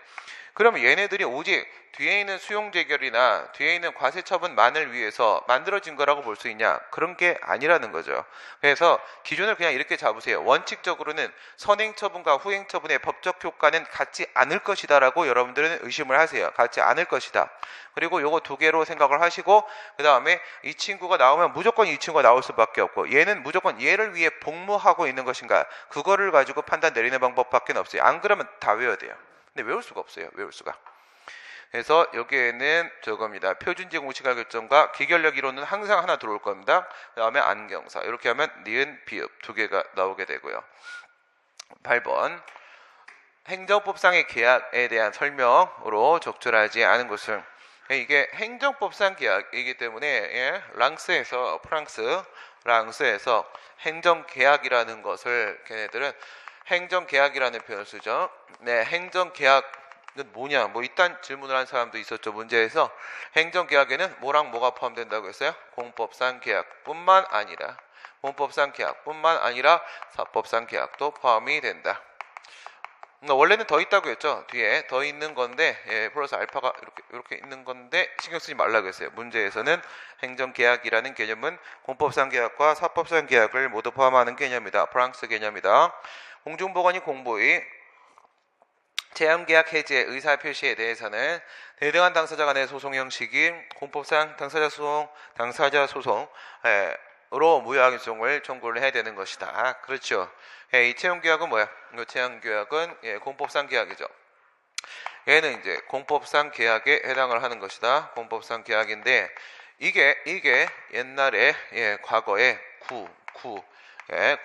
그러면 얘네들이 오직 뒤에 있는 수용재결이나 뒤에 있는 과세처분만을 위해서 만들어진 거라고 볼 수 있냐? 그런 게 아니라는 거죠. 그래서 기준을 그냥 이렇게 잡으세요. 원칙적으로는 선행처분과 후행처분의 법적 효과는 같지 않을 것이다 라고 여러분들은 의심을 하세요. 같지 않을 것이다. 그리고 요거 두 개로 생각을 하시고, 그 다음에 이 친구가 나오면 무조건 이 친구가 나올 수밖에 없고, 얘는 무조건 얘를 위해 복무하고 있는 것인가, 그거를 가지고 판단 내리는 방법밖에 없어요. 안 그러면 다 외워야 돼요. 근데 외울 수가 없어요. 외울 수가. 그래서 여기에는 저겁니다. 표준지 공시가 결정과 기결력 이론은 항상 하나 들어올 겁니다. 그 다음에 안경사. 이렇게 하면 니은, 비읍 두 개가 나오게 되고요. 8번. 행정법상의 계약에 대한 설명으로 적절하지 않은 것은, 이게 행정법상 계약이기 때문에 프랑스 랑스에서 행정계약이라는 것을 걔네들은 행정계약이라는 표현을 쓰죠. 행정계약은 뭐냐? 뭐 이딴 질문을 한 사람도 있었죠. 문제에서 행정계약에는 뭐랑 뭐가 포함된다고 했어요? 공법상 계약뿐만 아니라 사법상 계약도 포함이 된다. 원래는 더 있다고 했죠. 뒤에 더 있는 건데 플러스 알파가 이렇게 있는 건데 신경 쓰지 말라고 했어요. 문제에서는 행정계약이라는 개념은 공법상 계약과 사법상 계약을 모두 포함하는 개념이다. 프랑스 개념이다. 공중보건이 공보의 체험계약 해지의 의사표시에 대해서는 대등한 당사자 간의 소송 형식이 공법상 당사자 소송으로 무효항소송을 청구를 해야 되는 것이다. 그렇죠. 이 채용계약은 뭐야? 이 채용계약은 공법상 계약이죠. 얘는 이제 공법상 계약에 해당을 하는 것이다. 공법상 계약인데 이게 옛날에 과거에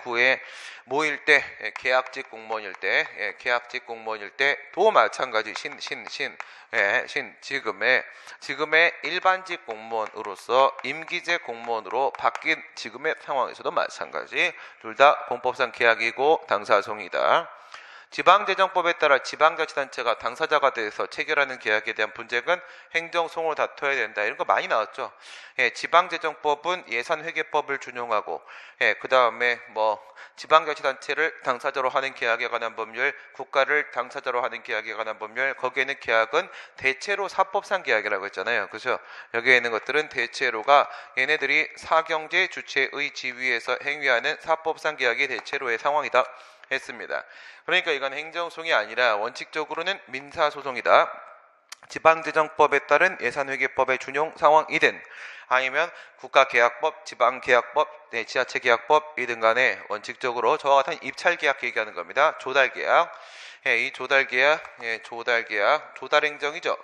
구에 모일 때 계약직 공무원일 때도 마찬가지 지금의 일반직 공무원으로서 임기제 공무원으로 바뀐 지금의 상황에서도 마찬가지 둘 다 공법상 계약이고 당사소송이다. 지방재정법에 따라 지방자치단체가 당사자가 돼서 체결하는 계약에 대한 분쟁은 행정소송으로 다퉈야 된다. 이런 거 많이 나왔죠. 지방재정법은 예산회계법을 준용하고, 그 다음에 지방자치단체를 당사자로 하는 계약에 관한 법률, 국가를 당사자로 하는 계약에 관한 법률, 거기에는 계약은 대체로 사법상 계약이라고 했잖아요. 그죠? 여기에 있는 것들은 대체로가 얘네들이 사경제 주체의 지위에서 행위하는 사법상 계약이 대체로의 상황이다 했습니다. 그러니까 이건 행정소송이 아니라 원칙적으로는 민사소송이다. 지방재정법에 따른 예산회계법의 준용 상황이든 아니면 국가계약법, 지방계약법, 지자체계약법이든 간에 원칙적으로 저와 같은 입찰계약 얘기하는 겁니다. 조달계약. 이 조달계약, 조달행정이죠.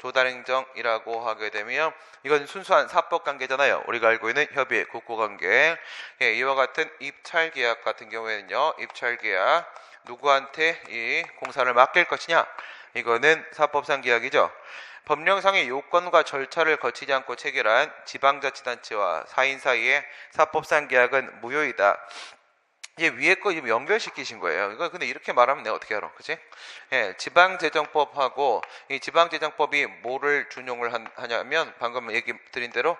조달행정이라고 하게 되면 이건 순수한 사법관계잖아요. 우리가 알고 있는 협의, 국고관계. 이와 같은 입찰계약 같은 경우에는요. 입찰계약, 누구한테 이 공사를 맡길 것이냐? 이거는 사법상 계약이죠. 법령상의 요건과 절차를 거치지 않고 체결한 지방자치단체와 사인 사이의 사법상 계약은 무효이다. 이게 위에 거 연결시키신 거예요. 이거 근데 이렇게 말하면 내가 어떻게 알아? 그치? 지방재정법하고 이 지방재정법이 뭐를 준용을 하냐면 방금 얘기 드린 대로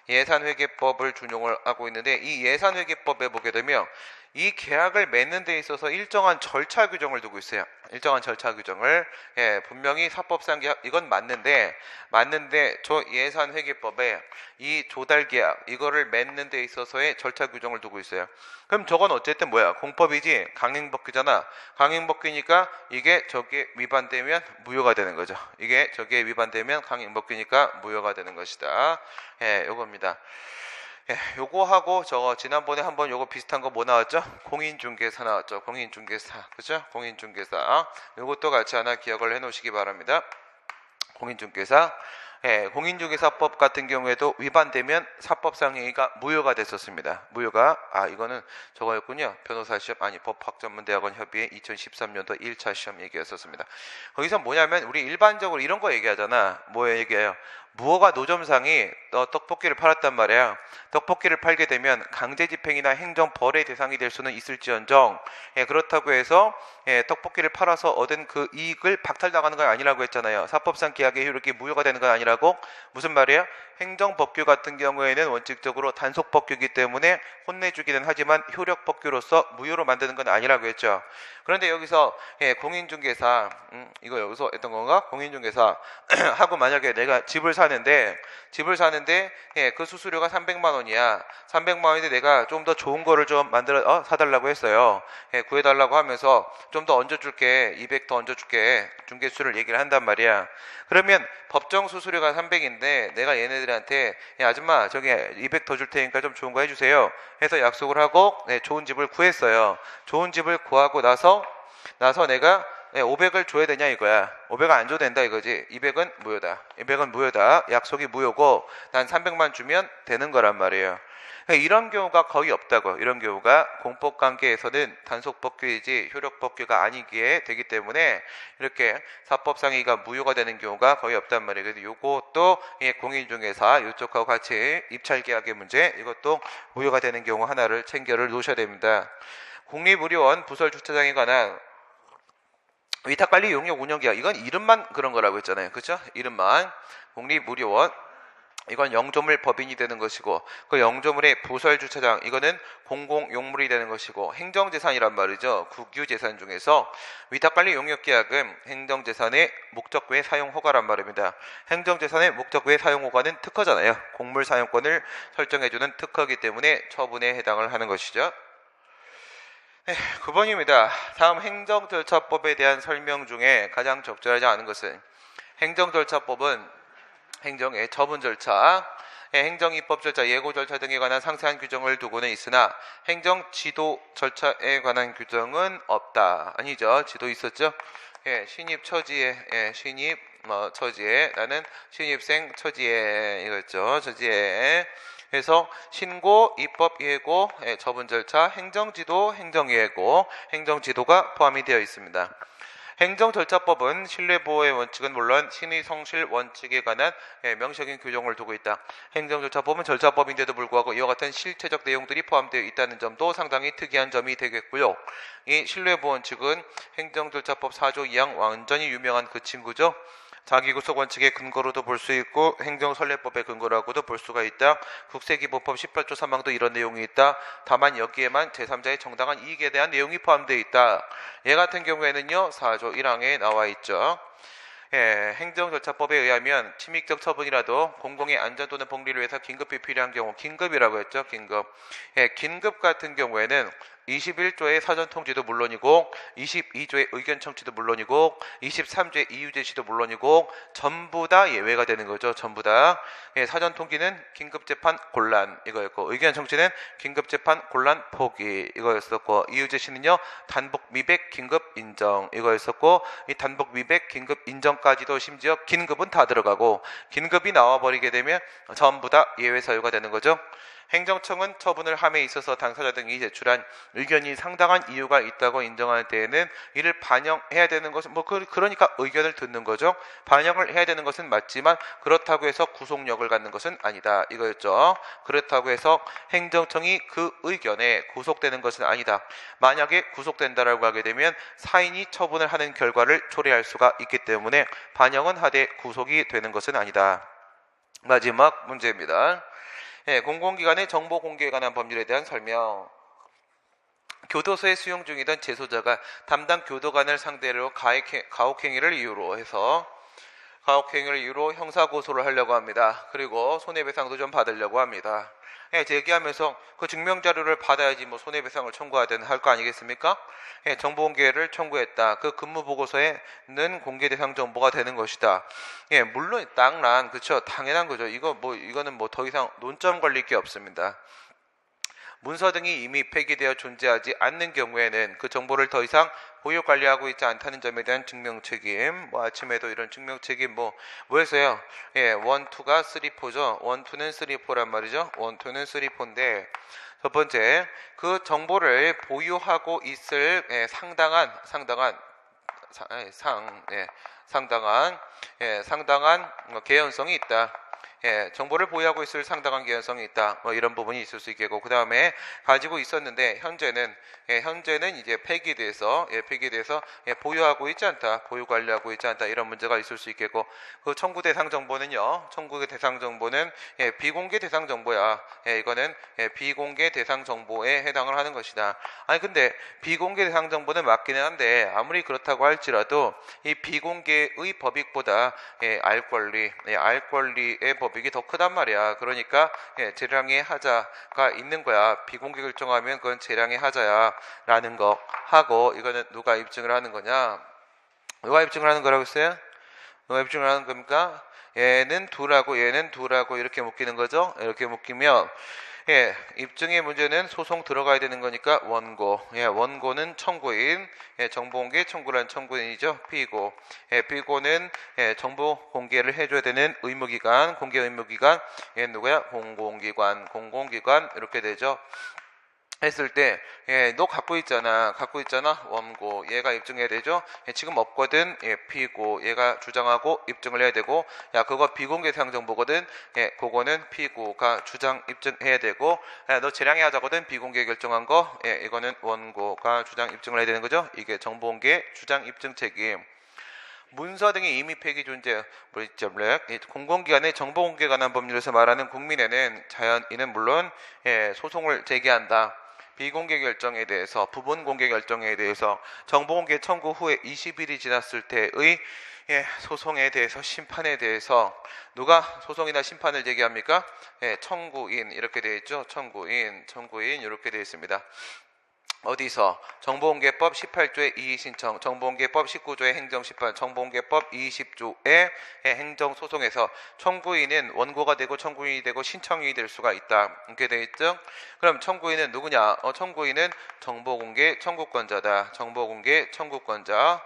예산회계법을 준용을 하고 있는데 이 예산회계법에 보게 되면 이 계약을 맺는 데 있어서 일정한 절차 규정을 두고 있어요. 일정한 절차 규정을 분명히 사법상 계약 이건 맞는데 저 예산회계법에 이 조달계약 이거를 맺는 데 있어서의 절차 규정을 두고 있어요. 그럼 저건 어쨌든 뭐야? 공법이지 강행법규잖아. 강행법규니까 이게 저기에 위반되면 무효가 되는 거죠. 이게 저기에 위반되면 강행법규니까 무효가 되는 것이다. 요겁니다. 요거하고 저거 지난번에 한번 요거 비슷한 거 뭐 나왔죠? 공인중개사 나왔죠. 공인중개사. 그죠? 공인중개사. 요것도 같이 하나 기억을 해 놓으시기 바랍니다. 공인중개사. 공인중개사법 같은 경우에도 위반되면 사법상 행위가 무효가 됐었습니다. 무효가 이거는 저거였군요. 변호사 시험 법학전문대학원 협의회 2013년도 1차 시험 얘기였었습니다. 거기서 뭐냐면 우리 일반적으로 이런 거 얘기하잖아. 뭐 얘기해요? 무허가 노점상이 떡볶이를 팔았단 말이야. 떡볶이를 팔게 되면 강제집행이나 행정벌의 대상이 될 수는 있을지언정 그렇다고 해서 떡볶이를 팔아서 얻은 그 이익을 박탈당하는 건 아니라고 했잖아요. 사법상 계약의 효력이 무효가 되는 건 아니라고. 무슨 말이에요? 행정법규 같은 경우에는 원칙적으로 단속법규이기 때문에 혼내주기는 하지만 효력법규로서 무효로 만드는 건 아니라고 했죠. 그런데 여기서 공인중개사 이거 여기서 했던 건가? 공인중개사 하고 만약에 내가 집을 사는데 그 수수료가 300만 원이야. 300만 원인데 내가 좀 더 좋은 거를 좀 만들어 사달라고 했어요. 구해달라고 하면서 좀 더 얹어줄게. 200 더 얹어줄게. 중개수를 얘기를 한단 말이야. 그러면 법정 수수료가 300인데 내가 얘네들한테 야 아줌마 저기 200 더 줄 테니까 좀 좋은 거 해주세요 해서 약속을 하고 좋은 집을 구했어요. 좋은 집을 구하고 나서 내가 500을 줘야 되냐 이거야. 500을 안 줘도 된다 이거지. 200은 무효다. 200은 무효다. 약속이 무효고 난 300만 주면 되는 거란 말이에요. 이런 경우가 거의 없다고. 이런 경우가 공법관계에서는 단속법규이지 효력법규가 아니기에 되기 때문에 이렇게 사법상의가 무효가 되는 경우가 거의 없단 말이에요. 그래서 요것도 공인중개사 이쪽하고 같이 입찰계약의 문제 이것도 무효가 되는 경우 하나를 챙겨를 놓으셔야 됩니다. 국립의료원 부설주차장에 관한 위탁관리 용역 운영계약 이건 이름만 그런 거라고 했잖아요. 그렇죠? 이름만 국립의료원 이건 영조물 법인이 되는 것이고 그 영조물의 부설주차장 이거는 공공용물이 되는 것이고 행정재산이란 말이죠. 국유재산 중에서 위탁관리 용역계약은 행정재산의 목적 외 사용허가란 말입니다. 행정재산의 목적 외 사용허가는 특허잖아요. 공물사용권을 설정해주는 특허이기 때문에 처분에 해당을 하는 것이죠. 9번입니다. 다음 행정절차법에 대한 설명 중에 가장 적절하지 않은 것은 행정절차법은 행정의 처분 절차, 행정입법 절차, 예고 절차 등에 관한 상세한 규정을 두고는 있으나 행정지도 절차에 관한 규정은 없다. 아니죠. 지도 있었죠. 신입 처지에 처지에 나는 신입생 처지에 이거였죠. 처지에 그래서 신고, 입법 예고, 처분 절차, 행정지도, 행정예고, 행정지도가 포함이 되어 있습니다. 행정절차법은 신뢰보호의 원칙은 물론 신의성실 원칙에 관한 명시적인 규정을 두고 있다. 행정절차법은 절차법인데도 불구하고 이와 같은 실체적 내용들이 포함되어 있다는 점도 상당히 특이한 점이 되겠고요. 이 신뢰보호 원칙은 행정절차법 4조 2항 완전히 유명한 그 친구죠. 자기구속 원칙의 근거로도 볼 수 있고 행정선례법의 근거라고도 볼 수가 있다. 국세기본법 18조 3항도 이런 내용이 있다. 다만 여기에만 제3자의 정당한 이익에 대한 내용이 포함되어 있다. 얘 같은 경우에는요 4조 1항에 나와 있죠. 행정절차법에 의하면 침입적 처분이라도 공공의 안전 또는 복리를 위해서 긴급히 필요한 경우, 긴급이라고 했죠. 긴급 같은 경우에는 21조의 사전통지도 물론이고 22조의 의견 청취도 물론이고 23조의 이유 제시도 물론이고 전부 다 예외가 되는 거죠. 전부 다. 사전통지는 긴급재판 곤란 이거였고, 의견 청취는 긴급재판 곤란 포기 이거였었고, 이유 제시는요 단복 미백 긴급 인정 이거였었고, 이 단복 미백 긴급 인정까지도 심지어 긴급은 다 들어가고, 긴급이 나와버리게 되면 전부 다 예외 사유가 되는 거죠. 행정청은 처분을 함에 있어서 당사자 등이 제출한 의견이 상당한 이유가 있다고 인정할 때에는 이를 반영해야 되는 것은 그러니까 의견을 듣는 거죠. 반영을 해야 되는 것은 맞지만 그렇다고 해서 구속력을 갖는 것은 아니다 이거였죠. 그렇다고 해서 행정청이 그 의견에 구속되는 것은 아니다. 만약에 구속된다라고 하게 되면 사인이 처분을 하는 결과를 초래할 수가 있기 때문에 반영은 하되 구속이 되는 것은 아니다. 마지막 문제입니다. 공공기관의 정보 공개에 관한 법률에 대한 설명. 교도소에 수용 중이던 재소자가 담당 교도관을 상대로 가혹행위를 이유로 형사고소를 하려고 합니다. 그리고 손해배상도 좀 받으려고 합니다. 제기하면서 그 증명자료를 받아야지 뭐 손해배상을 청구하든 할 거 아니겠습니까? 정보공개를 청구했다. 그 근무보고서에는 공개대상 정보가 되는 것이다. 물론 당란 그렇죠. 당연한 거죠. 이거는 뭐 더 이상 논점 걸릴 게 없습니다. 문서 등이 이미 폐기되어 존재하지 않는 경우에는 그 정보를 더 이상 보유 관리하고 있지 않다는 점에 대한 증명책임. 아침에도 이런 증명책임 뭐였어요? 1, 2가 3, 4죠. 1, 2는 3, 4란 말이죠. 1, 2는 3, 4인데 첫 번째, 그 정보를 보유하고 있을 상당한 개연성이 있다. 정보를 보유하고 있을 상당한 개연성이 있다. 이런 부분이 있을 수 있겠고, 그 다음에 가지고 있었는데 현재는 이제 폐기돼서 보유하고 있지 않다, 보유 관리하고 있지 않다, 이런 문제가 있을 수 있겠고, 그 청구 대상 정보는요, 청구의 대상 정보는 비공개 대상 정보야. 이거는 비공개 대상 정보에 해당을 하는 것이다. 아니 근데 비공개 대상 정보는 맞기는 한데 아무리 그렇다고 할지라도 이 비공개의 법익보다 알 권리의 법익이 더 크단 말이야. 그러니까 재량의 하자가 있는 거야. 비공개 결정하면 그건 재량의 하자야 라는 거 하고, 이거는 누가 입증을 하는 거냐? 누가 입증을 하는 거라고 했어요? 누가 입증을 하는 겁니까? 얘는 두라고 이렇게 묶이는 거죠. 이렇게 묶이면 입증의 문제는 소송 들어가야 되는 거니까 원고. 원고는 청구인. 정보공개 청구란 청구인이죠. 피고. 피고는 정보 공개를 해줘야 되는 의무기관. 공개 의무기관. 얘는 누구야? 공공기관 이렇게 되죠. 했을 때 너 갖고 있잖아 원고. 얘가 입증해야 되죠. 지금 없거든. 피고. 얘가 주장하고 입증을 해야 되고, 야 그거 비공개 대상 정보거든. 그거는 피고가 주장 입증해야 되고, 너 재량의 하자거든. 비공개 결정한 거. 이거는 원고가 주장 입증을 해야 되는 거죠. 이게 정보공개 주장 입증 책임. 문서 등의 이미 폐기 존재, 공공기관의 정보공개에 관한 법률에서 말하는 국민에는 자연인은 물론 소송을 제기한다. 비공개 결정에 대해서, 부분 공개 결정에 대해서 정보공개 청구 후에 20일이 지났을 때의 소송에 대해서, 심판에 대해서 누가 소송이나 심판을 제기합니까? 청구인 이렇게 되어 있죠. 청구인 이렇게 되어 있습니다. 어디서? 정보공개법 18조의 이의신청, 정보공개법 19조의 행정심판, 정보공개법 20조의 행정소송에서 청구인은 원고가 되고 청구인이 되고 신청인이 될 수가 있다. 이렇게 되어 있죠. 그럼 청구인은 누구냐? 청구인은 정보공개 청구권자다. 정보공개 청구권자.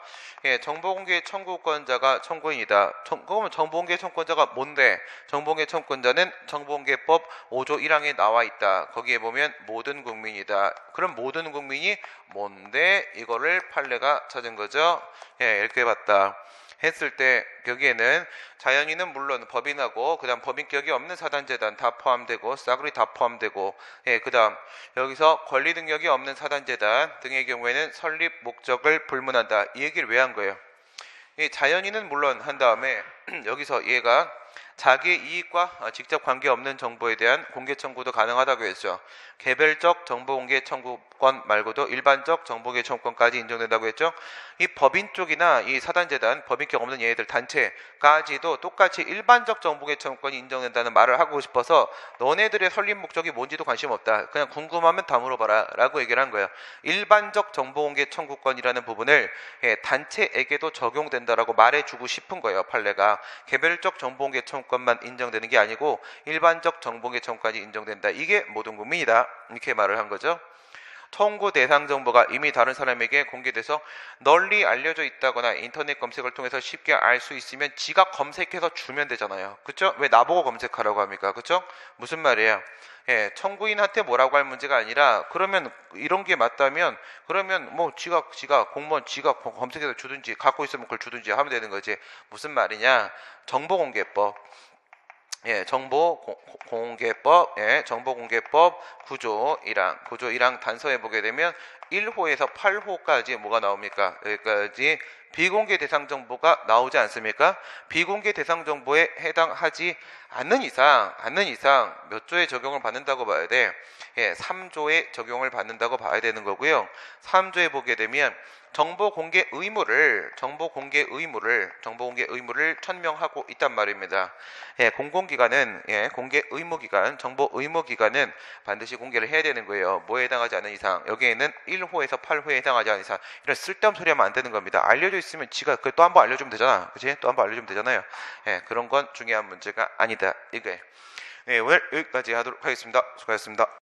정보공개 청구권자가 청구인이다. 그러면 정보공개 청구권자가 뭔데? 정보공개 청구권자는 정보공개법 5조 1항에 나와 있다. 거기에 보면 모든 국민이다. 그럼 모든 국민은 국민이 뭔데 이거를 판례가 찾은 거죠. 예, 이렇게 봤다 했을 때 여기에는 자연인은 물론 법인하고 그다음 법인격이 없는 사단재단 다 포함되고 싸구리 다 포함되고, 예, 그다음 여기서 권리 능력이 없는 사단재단 등의 경우에는 설립 목적을 불문한다. 이 얘기를 왜 한 거예요? 이 자연인은 물론 한 다음에 여기서 얘가 자기 이익과 직접 관계없는 정보에 대한 공개 청구도 가능하다고 했죠. 개별적 정보 공개 청구권 말고도 일반적 정보 공개 청구권까지 인정된다고 했죠. 이 법인 쪽이나 이 사단재단, 법인격 없는 얘네들 단체까지도 똑같이 일반적 정보 공개 청구권이 인정된다는 말을 하고 싶어서 너네들의 설립 목적이 뭔지도 관심 없다. 그냥 궁금하면 다 물어봐라 라고 얘기를 한 거예요. 일반적 정보 공개 청구권이라는 부분을 단체에게도 적용된다라고 말해주고 싶은 거예요. 판례가 개별적 정보 공개 청구권만 인정되는 게 아니고 일반적 정보 공개 청구권이 인정된다. 이게 모든 국민이다. 이렇게 말을 한 거죠. 청구 대상 정보가 이미 다른 사람에게 공개돼서 널리 알려져 있다거나 인터넷 검색을 통해서 쉽게 알 수 있으면 지가 검색해서 주면 되잖아요. 그쵸? 왜 나보고 검색하라고 합니까? 그쵸? 무슨 말이에요? 예, 청구인한테 뭐라고 할 문제가 아니라 그러면 이런 게 맞다면 그러면 뭐 지가 공무원 지가 검색해서 주든지 갖고 있으면 그걸 주든지 하면 되는 거지. 무슨 말이냐? 정보공개법. 예, 정보공개법, 예, 정보공개법 구조 1항 단서에 보게 되면 1호에서 8호까지 뭐가 나옵니까? 여기까지 비공개 대상 정보가 나오지 않습니까? 비공개 대상 정보에 해당하지 않는 이상 몇 조의 적용을 받는다고 봐야 돼? 예, 3조의 적용을 받는다고 봐야 되는 거고요. 3조에 보게 되면 정보 공개 의무를 천명하고 있단 말입니다. 예, 공공기관은 공개 의무 기관, 정보 의무 기관은 반드시 공개를 해야 되는 거예요. 뭐에 해당하지 않는 이상, 여기에는 1호에서 8호에 해당하지 않는 이상. 이런 쓸데없는 소리 하면 안 되는 겁니다. 알려져 있으면 지가 또 한 번 알려주면 되잖아. 그치? 또 한 번 알려주면 되잖아요. 예, 그런 건 중요한 문제가 아니다. 이게. 네, 오늘 여기까지 하도록 하겠습니다. 수고하셨습니다.